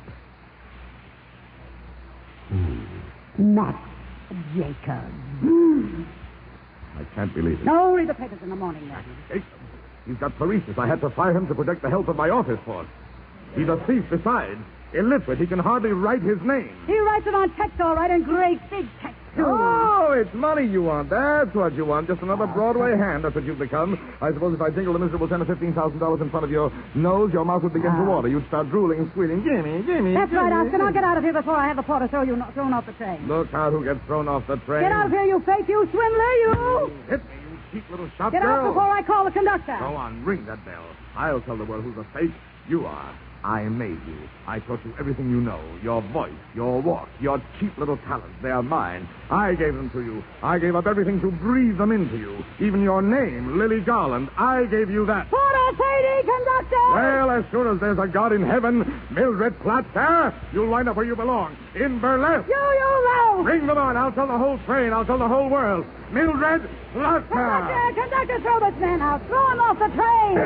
Max Jacob. I can't believe it. No, read the papers in the morning, then. Jacob. He's got paresis. I had to fire him to protect the health of my office force. He's a thief besides. Illiterate. He can hardly write his name. He writes it on text, all right, in great big text, too. Oh, it's money you want. That's what you want. Just another Broadway hand. That's what you've become. I suppose if I jingled a miserable $10,000 or $15,000 in front of your nose, your mouth would begin to water. You'd start drooling and squealing. Gimme. That's right, Oscar. Now get out of here before I have the porter thrown off the train. Look out who gets thrown off the train. Get out of here, you fake, you swindler, you! Hit me, you cheap little shop Get girl. out before I call the conductor. Go on, ring that bell. I'll tell the world who's a fake. You are. I made you. I taught you everything you know. Your voice, your walk, your cheap little talents. They are mine. I gave them to you. I gave up everything to breathe them into you. Even your name, Lily Garland. I gave you that. Porter, Sadie, conductor! Well, as soon as there's a God in heaven, Mildred Platzer, you'll wind up where you belong. In burlesque. You row! Bring them on. I'll tell the whole train. I'll tell the whole world. Mildred Platzer. Conductor, throw this man out. Throw him off the train.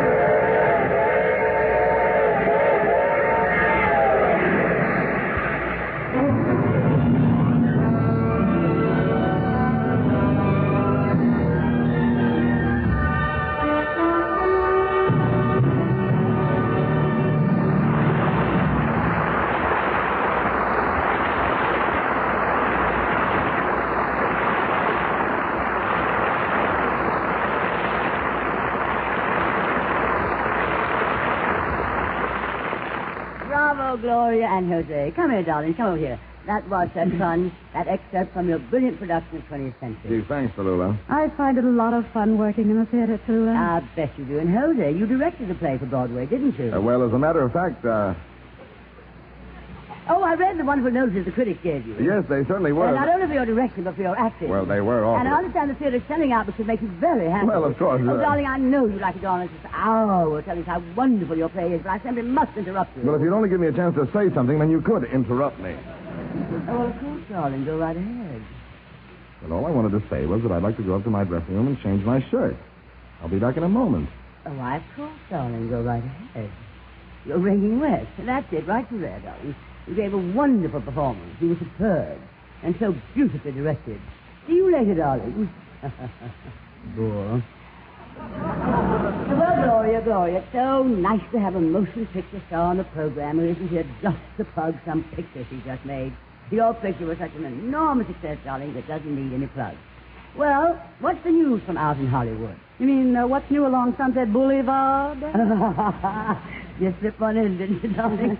Bravo, Gloria and Jose. Come here, darling. Come over here. That was fun. That excerpt from your brilliant production of 20th Century. Gee, thanks, Tallulah. I find it a lot of fun working in the theater, too. I bet you do. And Jose, you directed the play for Broadway, didn't you? Well, as a matter of fact, Oh, I read the wonderful notices the critics gave you. yes, they certainly were. Not only for your direction, but for your acting. Well, they were awful. And I understand the theater's selling out, which would make you very happy. Well, of course. Oh, darling, I know you'd like to go on this hour telling us how wonderful your play is, but I simply must interrupt you. Well, if you'd only give me a chance to say something, then you could interrupt me. Oh, well, of course, darling. Go right ahead. Well, all I wanted to say was that I'd like to go up to my dressing room and change my shirt. I'll be back in a moment. Oh, why, of course, darling. Go right ahead. You're ringing west. That's it, right through there, darling. You gave a wonderful performance. You were superb and so beautifully directed. See you later, darling. Bore. Well, Gloria, it's so nice to have a motion picture star on the program who isn't here just to plug some picture she just made. Your picture was such an enormous success, darling, that doesn't need any plugs. Well, what's the news from out in Hollywood? You mean, what's new along Sunset Boulevard? You slipped one in, didn't you, darling?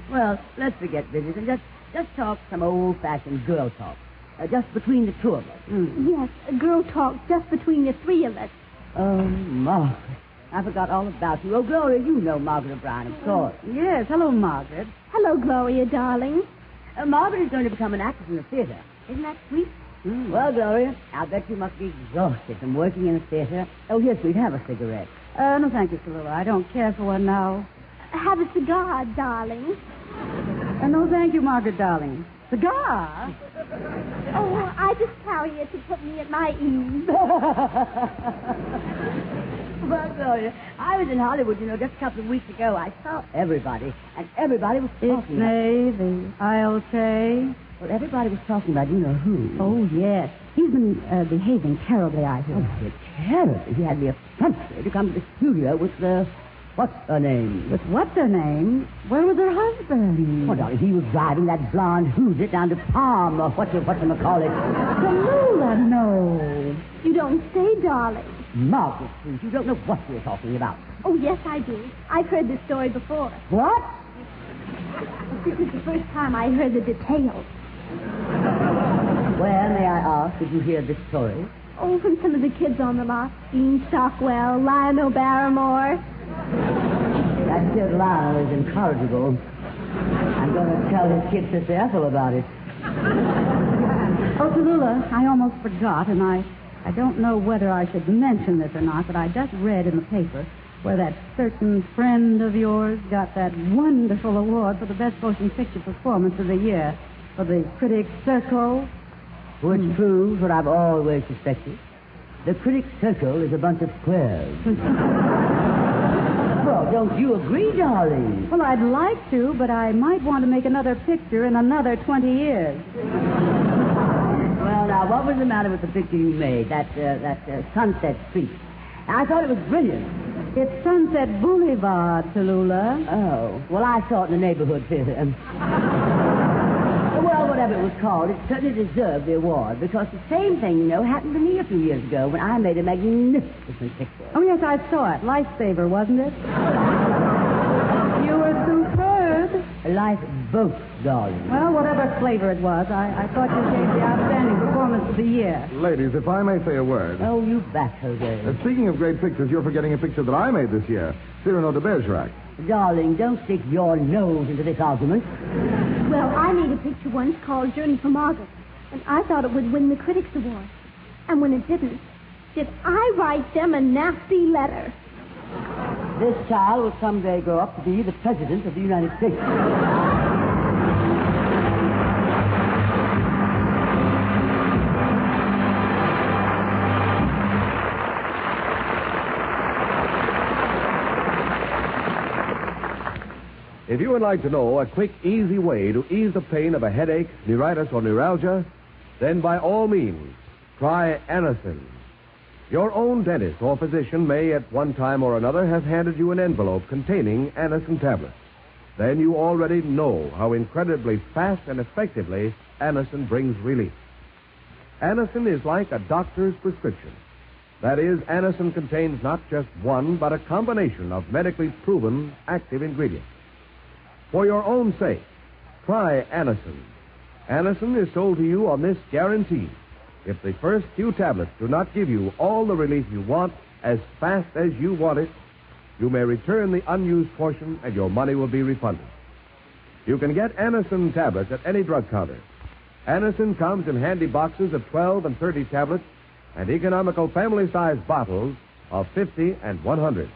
Well, let's forget business and just talk some old-fashioned girl talk. Just between the two of us. Yes, girl talk just between the three of us. Oh, Margaret. I forgot all about you. Oh, Gloria, you know Margaret O'Brien, of course. Yes, hello, Margaret. Hello, Gloria, darling. Margaret is going to become an actress in the theater. Isn't that sweet? Well, Gloria, I bet you must be exhausted from working in the theater. Oh, here, sweet, have a cigarette. No, thank you, Tallulah. I don't care for one now. Have a cigar, darling. No, thank you, Margaret, darling. Cigar? Oh, I just carry it to put me at my ease. Well, Gloria, I was in Hollywood, just a couple of weeks ago. I saw everybody, and everybody was It's talking Navy. I'll say. Well, everybody was talking about you know who. Oh, yes. He's been behaving terribly, I hear. Oh, terribly. He had the effrontery to come to the studio with the what's her name. With what's her name? Where was her husband? Oh, darling, he was driving that blonde Who's-It down to Palm, or whatchamacallit. Tallulah, no. You don't say, darling. Margaret, please, you don't know what you're talking about. Oh, yes, I do. I've heard this story before. What? This is the first time I heard the details. Where, may I ask, did you hear this story? Oh, from some of the kids on the lot. Dean Stockwell, Lionel Barrymore. That kid Lionel is incorrigible. I'm going to tell his kid Sister Ethel about it. Oh, Tallulah, I almost forgot, and I don't know whether I should mention this or not, but I just read in the paper where that certain friend of yours got that wonderful award for the best motion picture performance of the year for the Critics' Circle. Which proves what I've always suspected. The Critics' Circle is a bunch of squares. Well, don't you agree, darling? Well, I'd like to, but I might want to make another picture in another 20 years. Well, now, what was the matter with the picture you made, that Sunset Street? I thought it was brilliant. It's Sunset Boulevard, Tallulah. Oh, well, I saw it in the neighborhood theater. Well, whatever it was called, it certainly deserved the award, because the same thing, happened to me a few years ago when I made a magnificent picture. Oh, yes, I saw it. Lifesaver, wasn't it? You were superb. Lifeboat, darling. Well, whatever flavor it was, I thought you gave the outstanding performance of the year. Ladies, if I may say a word. Oh, you bet, Jose. Speaking of great pictures, you're forgetting a picture that I made this year. Cyrano de Bergerac. Darling, don't stick your nose into this argument. Well, I made a picture once called Journey for Margaret, and I thought it would win the Critics' Award. And when it didn't, did I write them a nasty letter? This child will someday grow up to be the President of the United States. If you would like to know a quick, easy way to ease the pain of a headache, neuritis, or neuralgia, then by all means, try Anacin. Your own dentist or physician may at one time or another have handed you an envelope containing Anacin tablets. Then you already know how incredibly fast and effectively Anacin brings relief. Anacin is like a doctor's prescription. That is, Anacin contains not just one, but a combination of medically proven active ingredients. For your own sake, try Anacin. Anacin is sold to you on this guarantee. If the first few tablets do not give you all the relief you want as fast as you want it, you may return the unused portion and your money will be refunded. You can get Anacin tablets at any drug counter. Anacin comes in handy boxes of 12 and 30 tablets and economical family-sized bottles of 50 and 100.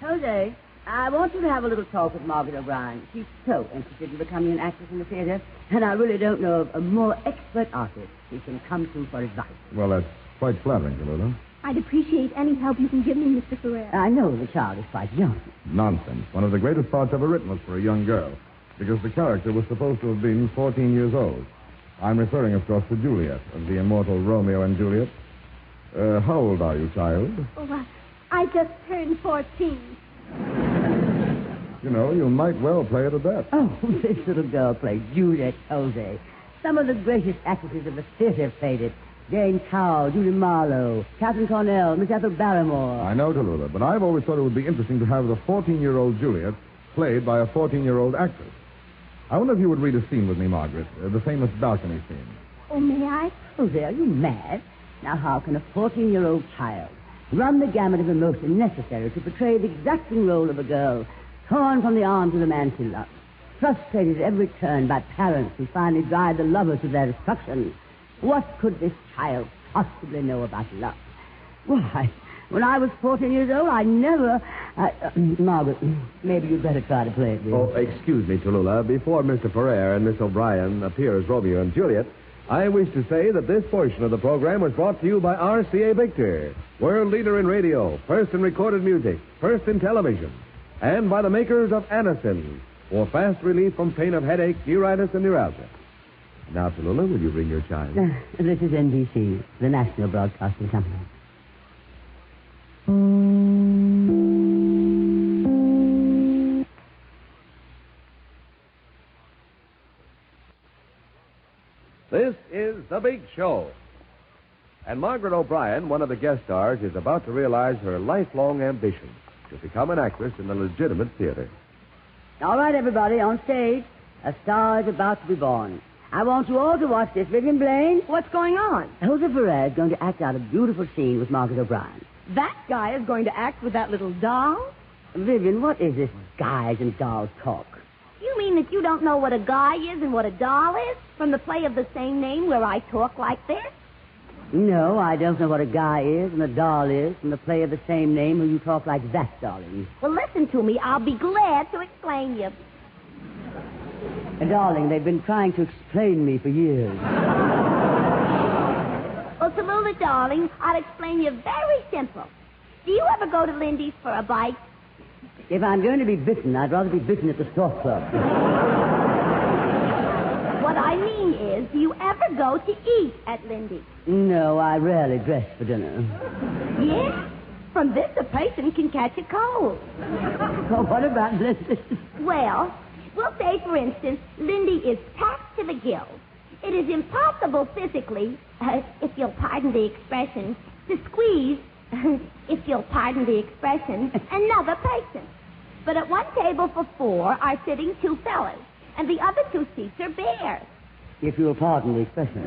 Jose, I want you to have a little talk with Margaret O'Brien. She's so interested in becoming an actress in the theater, and I really don't know of a more expert artist she can come to for advice. Well, that's quite flattering, Tallulah. I'd appreciate any help you can give me, Mr. Ferrier. I know the child is quite young. Nonsense. One of the greatest parts ever written was for a young girl, because the character was supposed to have been 14 years old. I'm referring, of course, to Juliet, of the immortal Romeo and Juliet. How old are you, child? Oh, I just turned 14. You know, you might well play it at that. Oh, this little girl played Juliet Jose. Some of the greatest actresses of the theater played it. Jane Cowell, Judy Marlowe, Catherine Cornell, Miss Ethel Barrymore. I know, Tallulah, but I've always thought it would be interesting to have the 14-year-old Juliet played by a 14-year-old actress. I wonder if you would read a scene with me, Margaret, the famous balcony scene. Oh, may I? Jose, are you mad? Now, how can a 14-year-old child run the gamut of emotion necessary to portray the exacting role of a girl torn from the arms of the man she loves, frustrated at every turn by parents who finally drive the lovers to their destruction? What could this child possibly know about love? Why, when I was 14 years old, I never... Margaret, maybe you'd better try to play it with me. Oh, excuse me, Tallulah. Before Mr. Ferrier and Miss O'Brien appear as Romeo and Juliet, I wish to say that this portion of the program was brought to you by RCA Victor, world leader in radio, first in recorded music, first in television, and by the makers of Anacin for fast relief from pain of headache, neuritis, and neuralgia. Now, Tallulah, will you bring your child? This is NBC, the National Broadcasting Company. This is The Big Show. And Margaret O'Brien, one of the guest stars, is about to realize her lifelong ambition to become an actress in the legitimate theater. All right, everybody, on stage, a star is about to be born. I want you all to watch this. Viviane, Blain. What's going on? Jose Ferrier is going to act out a beautiful scene with Margaret O'Brien. That guy is going to act with that little doll? Viviane, what is this guys and dolls talk? You mean that you don't know what a guy is and what a doll is? From the play of the same name where I talk like this? No, I don't know what a guy is and a doll is from the play of the same name where you talk like that, darling. Well, listen to me. I'll be glad to explain you. Darling, they've been trying to explain me for years. Well, Tallulah, darling, I'll explain you very simple. Do you ever go to Lindy's for a bite? If I'm going to be bitten, I'd rather be bitten at the Stork Club. What I mean is, do you ever go to eat at Lindy's? No, I rarely dress for dinner. Yes? From this, a person can catch a cold. Oh, what about Lindy? Well, we'll say, for instance, Lindy is packed to the gills. It is impossible physically, if you'll pardon the expression, to squeeze, if you'll pardon the expression, another person. But at one table for four are sitting two fellas, and the other two seats are bare. If you'll pardon the expression.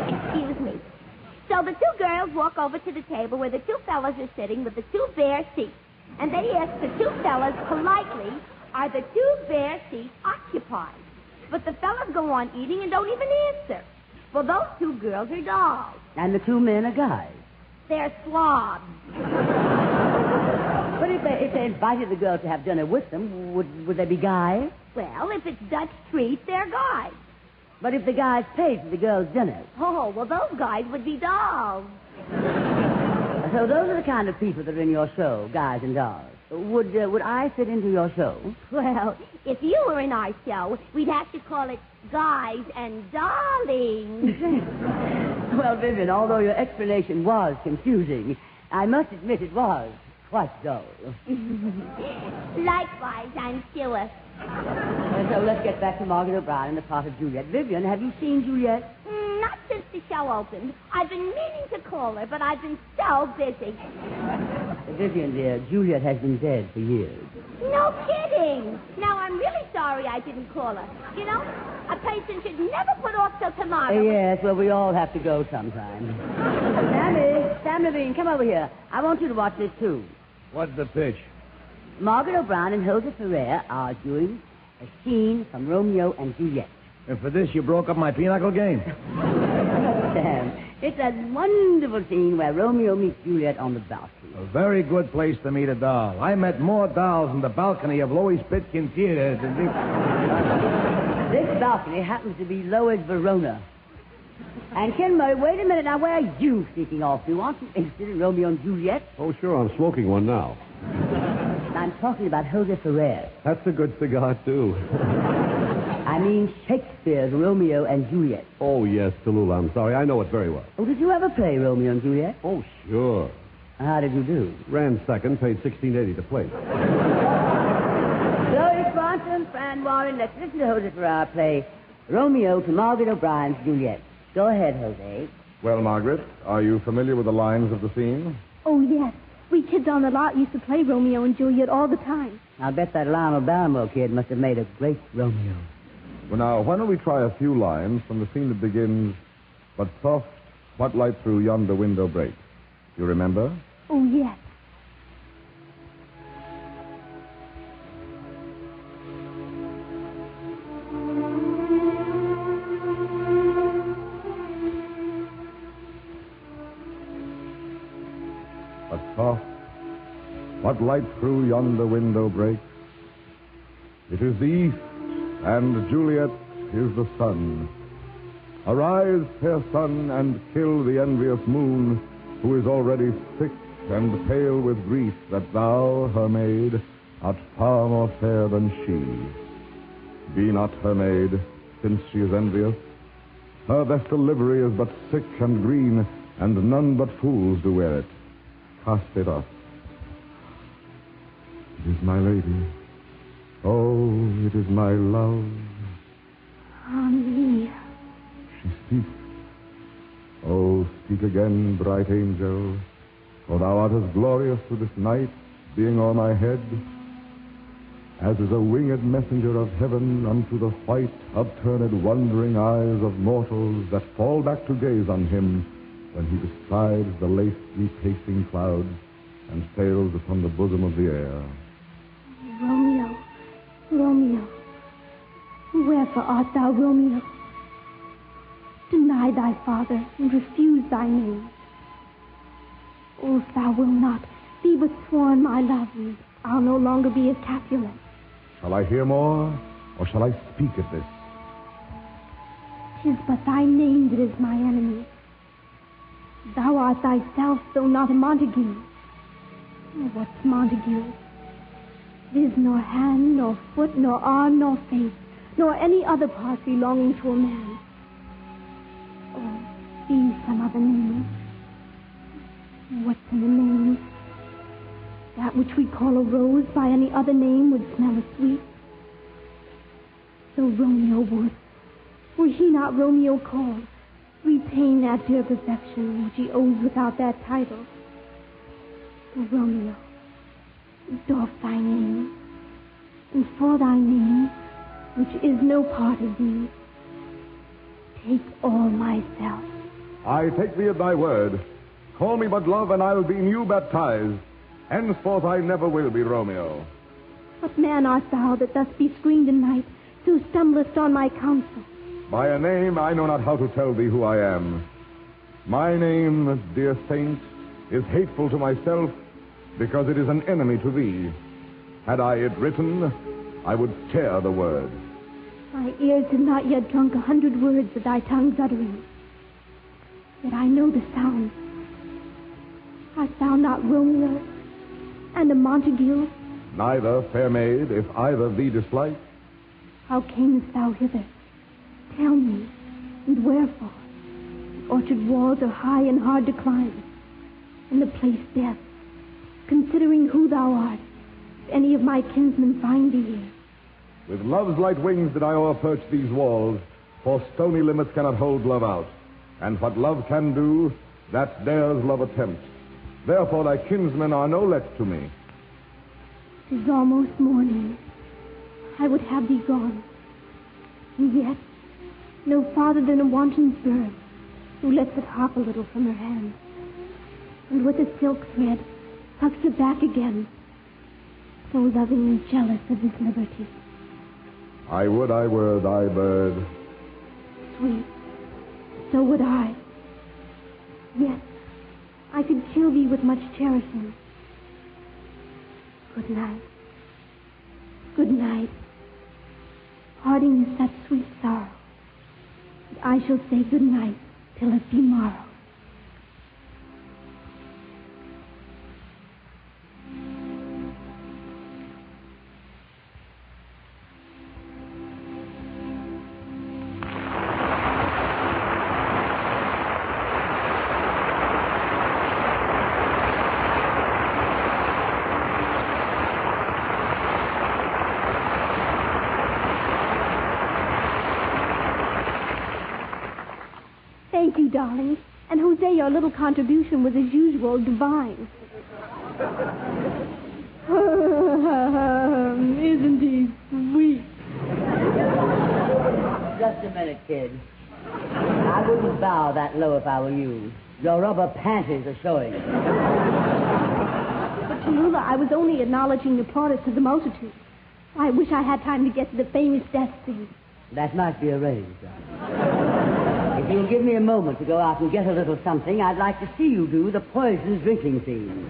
Excuse me. So the two girls walk over to the table where the two fellas are sitting with the two bare seats. And they ask the two fellas politely, are the two bare seats occupied? But the fellas go on eating and don't even answer. Well, those two girls are dolls. And the two men are guys. They're slobs. But if they invited the girl to have dinner with them, would they be guys? Well, if it's Dutch treat, they're guys. But if the guys paid for the girl's dinner? Oh, well, those guys would be dolls. So those are the kind of people that are in your show, guys and dolls. Would I fit into your show? Well, if you were in our show, we'd have to call it Guys and Darlings. Well, Vivian, although your explanation was confusing, I must admit it was quite dull. Likewise, I'm sure. So let's get back to Margaret O'Brien and the part of Juliet. Vivian, have you seen Juliet? Not since the show opened. I've been meaning to call her, but I've been so busy. Vivian, dear, Juliet has been dead for years. No kidding. Now, I'm really sorry I didn't call her. You know, a person should never put off till tomorrow. Yes, well, we all have to go sometime. Sam Levine, come over here. I want you to watch this, too. What's the pitch? Margaret O'Brien and Jose Ferrier are doing a scene from Romeo and Juliet. And for this, you broke up my pinochle game? Sam, it's a wonderful scene where Romeo meets Juliet on the balcony. A very good place to meet a doll. I met more dolls in the balcony of Lois Pitkin Theater than This balcony happens to be Lois Verona. And Ken Murray, wait a minute now. Where are you sneaking off to? Aren't you interested in Romeo and Juliet? Oh, sure, I'm smoking one now. I'm talking about Jose Ferrier. That's a good cigar, too. I mean Shakespeare's Romeo and Juliet. Oh, yes, Tallulah, I'm sorry. I know it very well. Oh, did you ever play Romeo and Juliet? Oh, sure. How did you do? Ran second, paid $16.80 to play. Gloria Swanson, Fran Warren, let's listen to Jose Ferrier play Romeo to Margaret O'Brien's Juliet. Go ahead, Jose. Well, Margaret, are you familiar with the lines of the scene? Oh, yes. We kids on the lot used to play Romeo and Juliet all the time. I'll bet that Lionel Barrymore kid must have made a great Romeo. Well, now, why don't we try a few lines from the scene that begins, but soft, what light through yonder window breaks? You remember? Oh, yes. But soft, what light through yonder window breaks? It is the east, and Juliet is the sun. Arise, fair sun, and kill the envious moon, who is already sick and pale with grief that thou, her maid, art far more fair than she. Be not her maid, since she is envious. Her vestal livery is but sick and green, and none but fools do wear it. Cast it off. It is my lady. Oh, it is my love. Henri. She speaks. Oh, speak again, bright angel, for thou art as glorious to this night, being o'er my head, as is a winged messenger of heaven unto the white, upturned, wondering eyes of mortals that fall back to gaze on him when he bestrides the lace-sweet pacing clouds and sails upon the bosom of the air. Romeo, Romeo, wherefore art thou, Romeo? Deny thy father and refuse thy name. Oh, if thou wilt not, be but sworn my love, and I'll no longer be a Capulet. Shall I hear more, or shall I speak of this? 'Tis but thy name that is my enemy. Thou art thyself, though not a Montague. Oh, what's Montague? It is nor hand, nor foot, nor arm, nor face, nor any other part belonging to a man. Oh, be some other name. What's in a name? That which we call a rose by any other name would smell as sweet. So Romeo would, were he not Romeo called, retain that dear perfection which he owes without that title. O Romeo, doff thy name, and for thy name, which is no part of thee, take all myself. I take thee at thy word. Call me but love, and I'll be new baptized. Henceforth I never will be Romeo. What man art thou that thus bescreened in night, so stumblest on my counsel? By a name I know not how to tell thee who I am. My name, dear saint, is hateful to myself because it is an enemy to thee. Had I it written, I would tear the word. My ears have not yet drunk 100 words of thy tongue's uttering. Yet I know the sound. Art thou not Romeo and a Montague? Neither, fair maid, if either thee dislike. How camest thou hither? Tell me, and wherefore? The orchard walls are high and hard to climb, and the place death. Considering who thou art, if any of my kinsmen find thee here. With love's light wings did I o'erperch these walls, for stony limits cannot hold love out. And what love can do, that dares love attempt. Therefore thy kinsmen are no less to me. 'Tis almost morning. I would have thee gone. And yet, no farther than a wanton bird who lets it hop a little from her hand, and with a silk thread tucks it back again, so loving and jealous of his liberty. I would I were thy bird. Sweet, so would I. Yet, I could kill thee with much cherishing. Good night. Good night. Parting is such sweet sorrow that I shall say good night till it be morrow. Thank you, darling. And Jose, your little contribution was, as usual, divine. Isn't he sweet? Just a minute, kid. I wouldn't bow that low if I were you. Your rubber panties are showing. But, Tallulah, I was only acknowledging the plaudits of the multitude. I wish I had time to get to the famous death scene. That might be arranged. If you'll give me a moment to go out and get a little something, I'd like to see you do the poison drinking scene.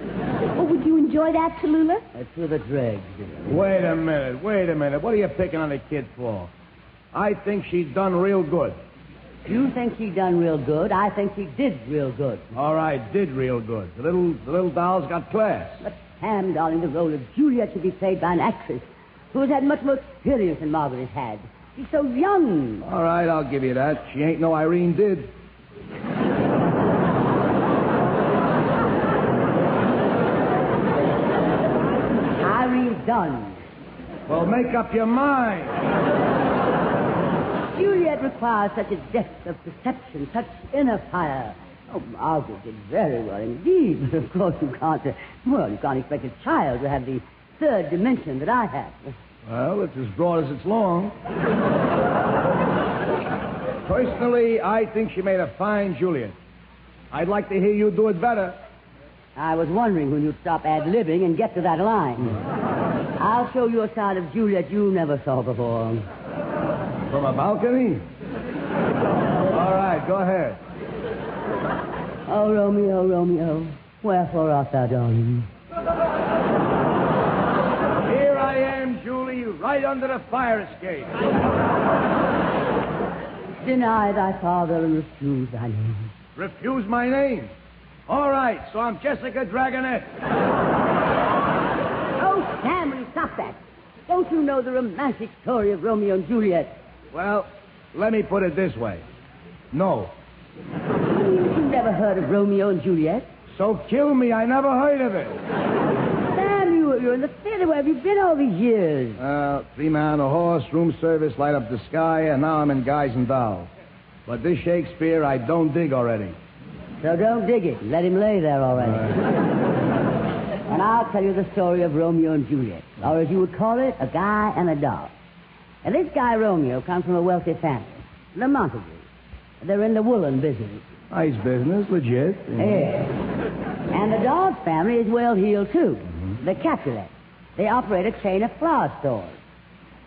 Oh, would you enjoy that, Tallulah? To the dregs. Wait a minute. What are you picking on the kid for? I think she's done real good. You think she done real good. I think she did real good. All right, did real good. The little doll's got class. But, Pam, darling, the role of Juliet should be played by an actress who has had much more experience than Margaret has had. She's so young. All right, I'll give you that. She ain't no Irene did. Irene's done. Well, make up your mind. Juliet requires such a depth of perception, such inner fire. Oh, Margaret did very well indeed. But of course you can't expect a child to have the third dimension that I have. Well, it's as broad as it's long. Personally, I think she made a fine Juliet. I'd like to hear you do it better. I was wondering when you'd stop ad-libbing and get to that line. I'll show you a side of Juliet you never saw before. From a balcony? All right, go ahead. Oh, Romeo, Romeo, wherefore art thou, darling? Here I am, Julie, right under the fire escape. Deny thy father and refuse thy name. Refuse my name? All right, so I'm Jessica Dragonet. Oh, Sam, will you stop that? Don't you know the romantic story of Romeo and Juliet? Well, let me put it this way. No. You never heard of Romeo and Juliet? So kill me, I never heard of it. Sam, you're in the theater. Where have you been all these years? 3 man on a horse, room service, light up the sky, and now I'm in Guys and Dolls. But this Shakespeare, I don't dig already. So don't dig it. Let him lay there already. And I'll tell you the story of Romeo and Juliet. Or as you would call it, a guy and a doll. And this guy, Romeo, comes from a wealthy family. The Montagues. They're in the woolen business. Nice business, legit. Yeah. And the doll's family is well-heeled, too. The Capulets. They operate a chain of flower stores.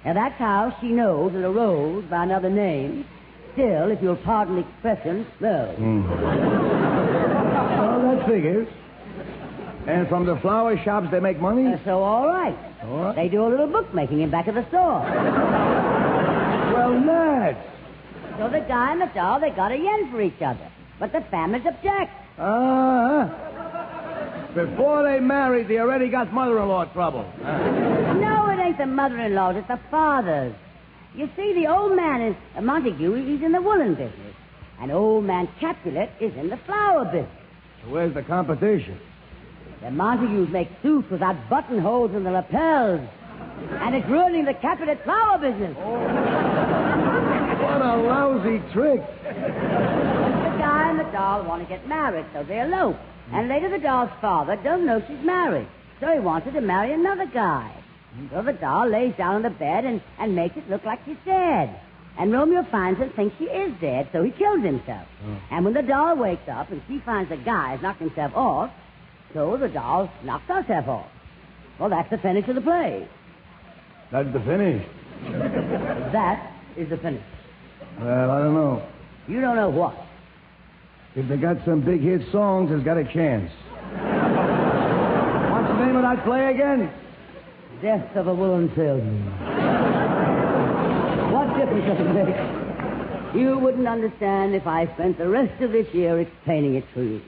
And that's how she knows that a rose by another name still, if you'll pardon the expression, smells. Well, that figures. And from the flower shops, they make money? So, all right. They do a little bookmaking in back of the store. Well, lads. So the guy and the doll, they got a yen for each other. But the families object. Before they married, they already got mother-in-law trouble. No, it ain't the mother-in-laws, it's the fathers. You see, the old man is a Montague, he's in the woolen business. And old man Capulet is in the flower business. So where's the competition? The Montagues make suits without buttonholes in the lapels. And it's ruining the Capulet flower business. What a lousy trick. The guy and the doll want to get married, so they elope. And later the doll's father doesn't know she's married. So he wants her to marry another guy. So the doll lays down on the bed and makes it look like she's dead. And Romeo finds her and thinks she is dead, so he kills himself. And when the doll wakes up and she finds the guy has knocked himself off, so the doll knocks herself off. Well, that's the finish of the play. That's the finish. That is the finish. Well, I don't know. You don't know what? If they got some big hit songs, it's got a chance. What's the name of that play again? Death of a Woolen Salesman. What difference does it make? You wouldn't understand if I spent the rest of this year explaining it to you.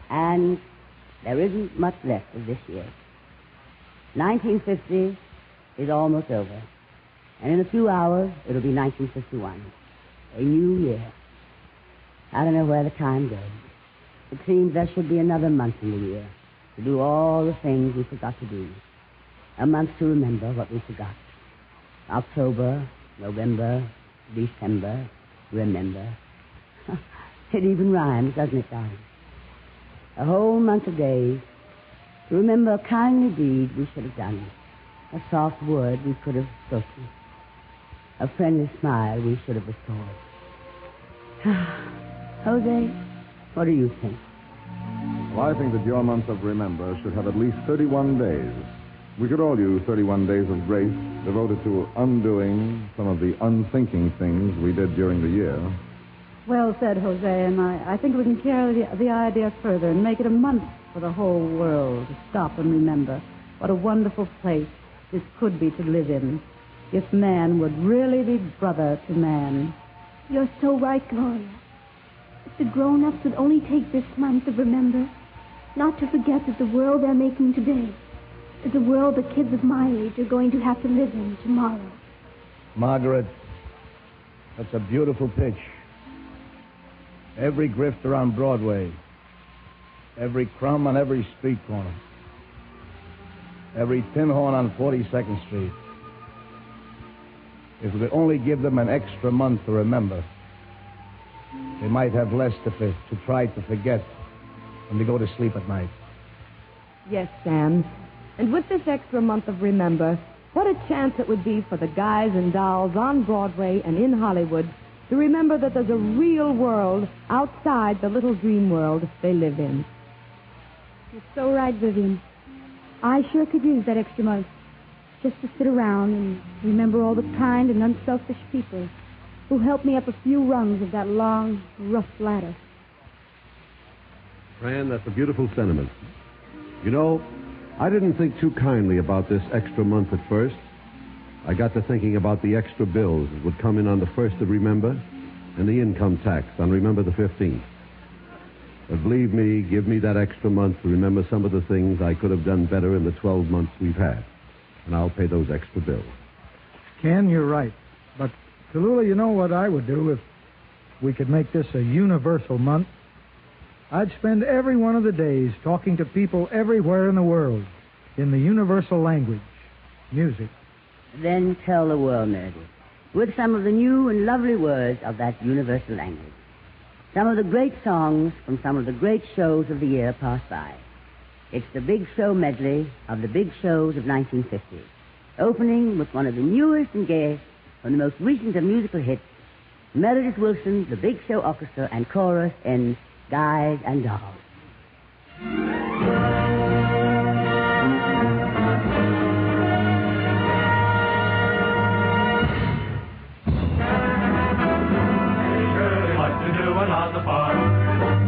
And there isn't much left of this year. 1950 is almost over. And in a few hours, it'll be 1951. A new year. I don't know where the time goes. It seems there should be another month in the year to do all the things we forgot to do. A month to remember what we forgot. October, November, December, remember. It even rhymes, doesn't it, darling? A whole month of days to remember a kindly deed we should have done. A soft word we could have spoken. A friendly smile we should have restored. Jose, what do you think? Well, I think that your month of remember should have at least 31 days. We could all use 31 days of grace devoted to undoing some of the unthinking things we did during the year. Well said, Jose, and I think we can carry the idea further and make it a month for the whole world to stop and remember what a wonderful place this could be to live in if man would really be brother to man. You're so right, Gloria. If the grown-ups would only take this month to remember, not to forget that the world they're making today is the world the kids of my age are going to have to live in tomorrow. Margaret, That's a beautiful pitch. Every grift around Broadway. Every crumb on every street corner. Every tin horn on 42nd Street. If we could only give them an extra month to remember, they might have less to try to forget when they go to sleep at night. Yes, Sam. And with this extra month of remember, what a chance it would be for the guys and dolls on Broadway and in Hollywood to remember that there's a real world outside the little dream world they live in. You're so right, Vivian. I sure could use that extra month just to sit around and remember all the kind and unselfish people who helped me up a few rungs of that long, rough ladder. Fran, that's a beautiful sentiment. You know, I didn't think too kindly about this extra month at first. I got to thinking about the extra bills that would come in on the 1st of Remember and the income tax on Remember the 15th. But believe me, give me that extra month to remember some of the things I could have done better in the 12 months we've had. And I'll pay those extra bills. Ken, you're right. But, Tallulah, you know what I would do if we could make this a universal month? I'd spend every one of the days talking to people everywhere in the world in the universal language, music. Then tell the world, Meredith, with some of the new and lovely words of that universal language. Some of the great songs from some of the great shows of the year passed by. It's the Big Show medley of the big shows of 1950, opening with one of the newest and gayest from the most recent of musical hits, Meredith Willson's The Big Show Orchestra and Chorus in Guys and Dolls. On the farm,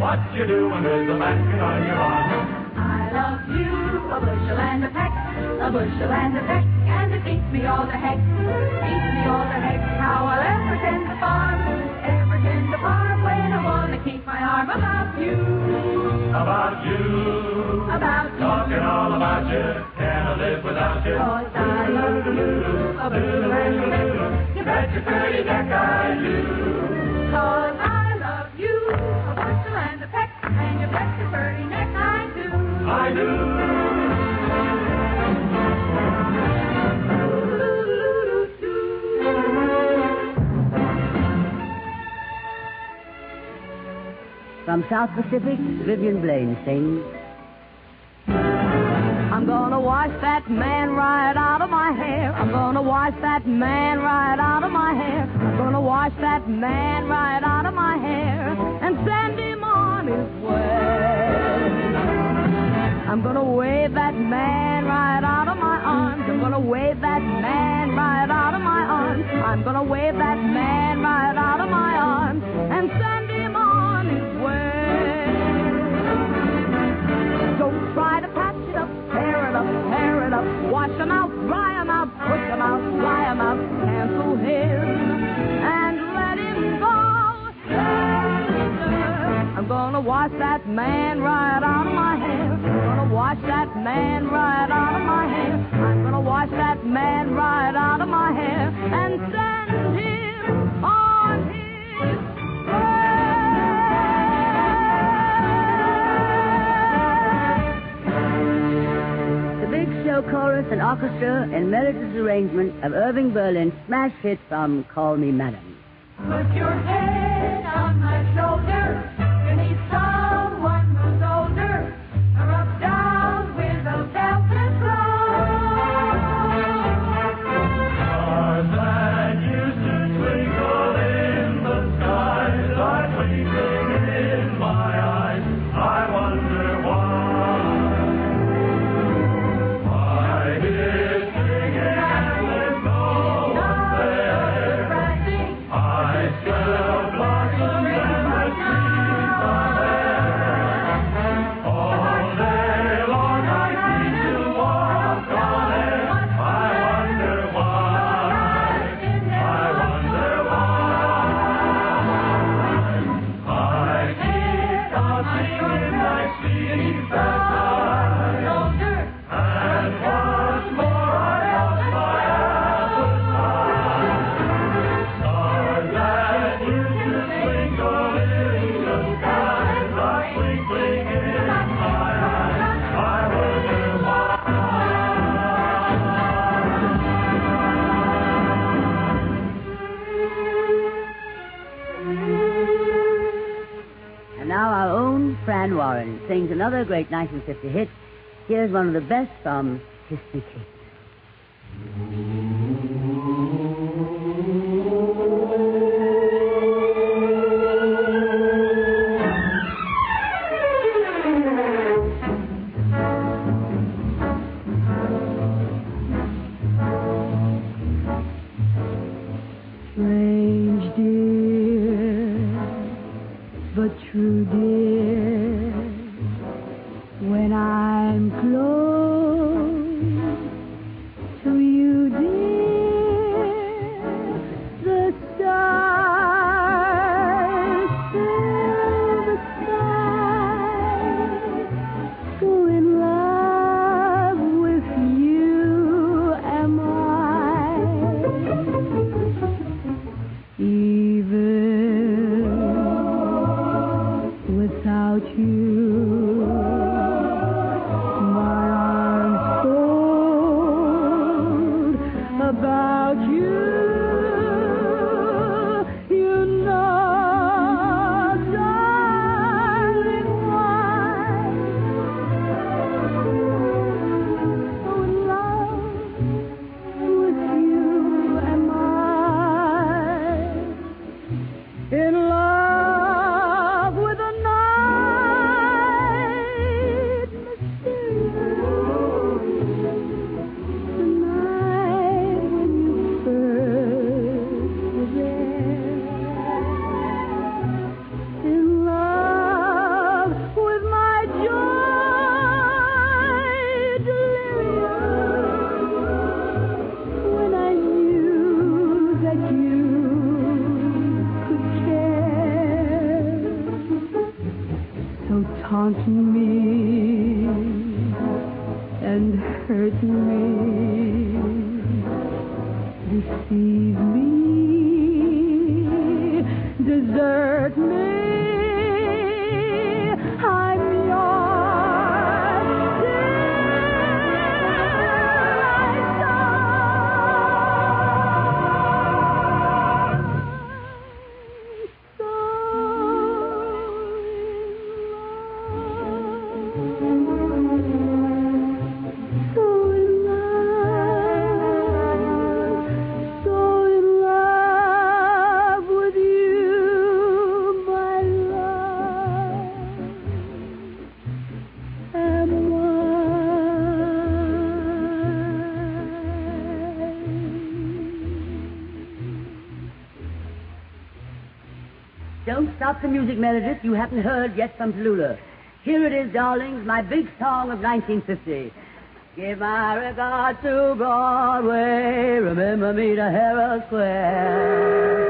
what you doing with the basket on your arm? I love you, a bushel and a peck, a bushel and a peck, and it beats me all the heck, beats me all the heck, how I'll ever tend the farm when I want to keep my arm about you. About you, about you, talking all about you, can't I live without you? 'Cause I love you, a bushel and a peck, You bet your pretty neck I do. 'Cause I love you, a bushel and a peck, and you bet your pretty neck I do. I do. From South Pacific, Viviane Blain sings. I'm gonna wash that man right out of my hair. I'm gonna wash that man right out of my hair. I'm gonna wash that man right out of my hair and send him on his way. I'm gonna wave that man right out of my arms. I'm gonna wave that man right out of my arms. I'm gonna wave that man right out of my arms and send him on his way. Don't try to patch it up, tear it up, wash him out, dry him out, push him out, fly him out, cancel him, and let him go. I'm gonna wash that man right out of my hair. I'm gonna wash that man right out of my hair. I'm gonna wash that man right out of my hair and send him on his The Big Show Chorus and Orchestra in Meredith's arrangement of Irving Berlin's smash hit from Call Me Madam. Put your head on my shoulder. You need someone who's older. Rub down with a velvet glove. Stars that used to twinkle in the skies are twinkling in my eyes. I wonder why. I hear singing with no there. I smell Fran Warren sings another great 1950 hit. Here's one of the best from History Kid. Strange, dear, but true, dear, when I'm close to you, dear, the stars fill the sky, so in love with you am I. Even without you, my arms fold about you. You know, darling, why so in love with you am I. In love with a night mysterious, the night when you first were there. In love with my joy delirious, when I knew that you could care. So taunt me and hurt me, deceive me, desert me. I'm yours till I die. So in love with you, my love, am Don't stop the music, Meredith. You haven't heard yet from Tallulah. Here it is, darlings, my big song of 1950. Give my regards to Broadway. Remember me to Herald Square.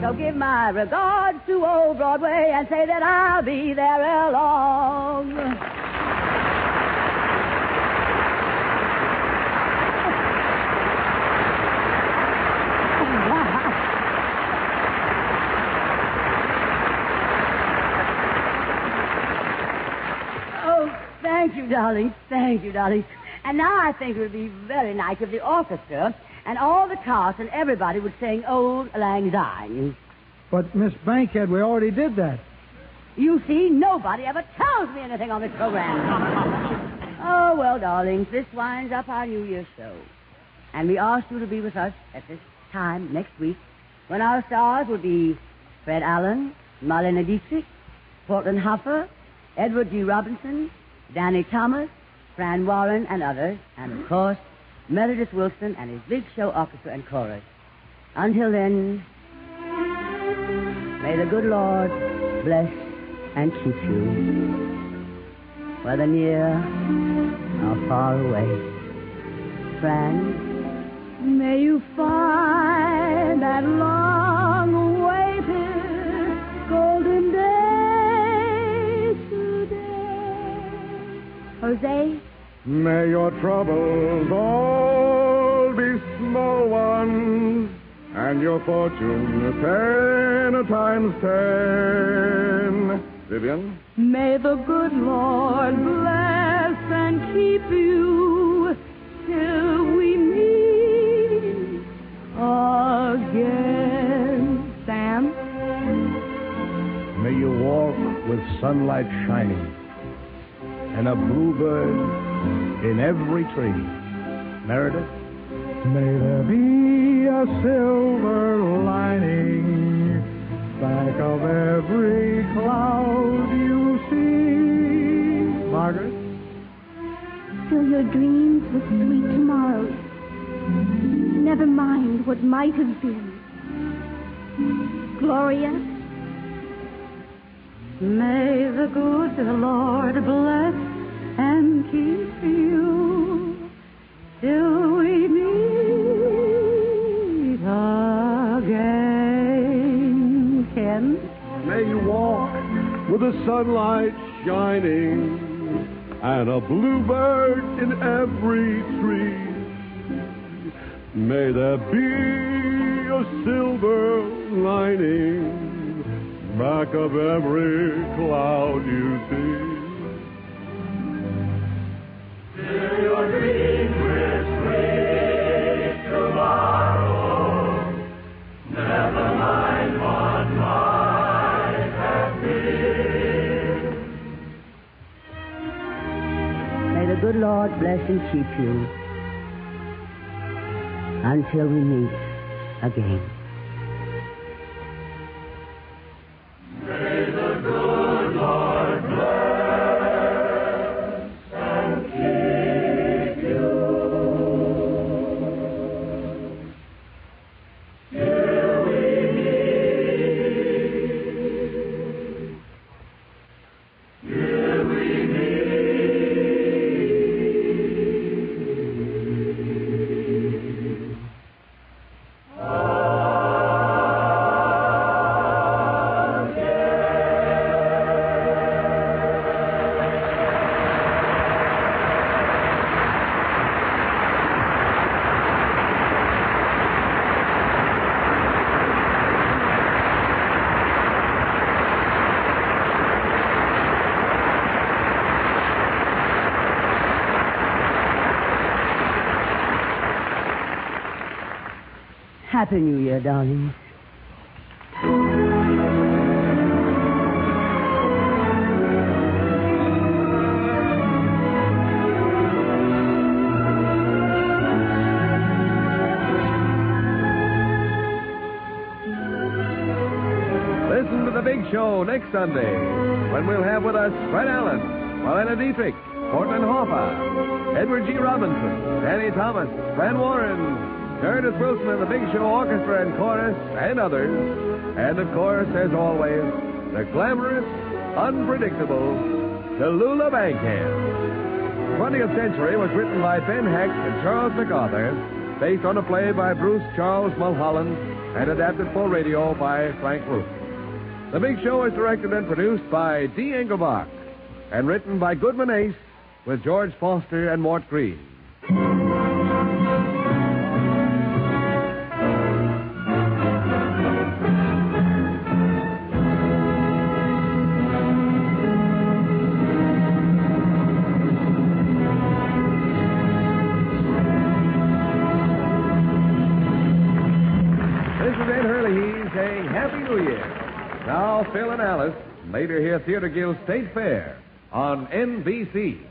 So give my regards to old Broadway and say that I'll be there ere long. Oh, thank you, darling. Thank you, darling. And now I think it would be very nice if the orchestra and all the cast and everybody would sing Old Lang Syne. But, Miss Bankhead, we already did that. You see, nobody ever tells me anything on this program. Oh, well, darlings, this winds up our New Year's show. And we asked you to be with us at this time next week when our stars will be Fred Allen, Marlene Dietrich, Portland Hoffer, Edward G. Robinson, Danny Thomas, Fran Warren, and others, and, of course, Meredith Wilson and his Big Show Orchestra and Chorus. Until then, may the good Lord bless and keep you, whether near or far away. Fran? May you find that long-awaited golden day today. Jose? May your troubles all be small ones, and your fortune 10 times 10. Viviane? May the good Lord bless and keep you till we meet again. Sam? May you walk with sunlight shining and a bluebird in every tree. Meredith? May there be a silver lining back of every cloud you see. Margaret? Fill your dreams with sweet tomorrows. Never mind what might have been. Gloria? May the good Lord bless and keep you till we meet again. Ken? May you walk with the sunlight shining and a bluebird in every tree. May there be a silver lining back of every cloud you see. Fill your dreams with sweet tomorrow. Never mind what might have been. May the good Lord bless and keep you until we meet again. May the good Lord bless and keep you till we Happy New Year, darlings. Listen to The Big Show next Sunday when we'll have with us Fred Allen, Marlene Dietrich, Portland Hoffa, Edward G. Robinson, Danny Thomas, Fran Warren, Meredith Wilson and the Big Show Orchestra and Chorus, and others. And, of course, as always, the glamorous, unpredictable Tallulah Bankhead. 20th Century was written by Ben Hecht and Charles MacArthur, based on a play by Bruce Charles Mulholland, and adapted for radio by Frank Root. The Big Show is directed and produced by D. Engelbach, and written by Goodman Ace with George Foster and Mort Green. This is Ed Hurley saying Happy New Year. Now, Phil and Alice, later here at Theater Guild State Fair on NBC.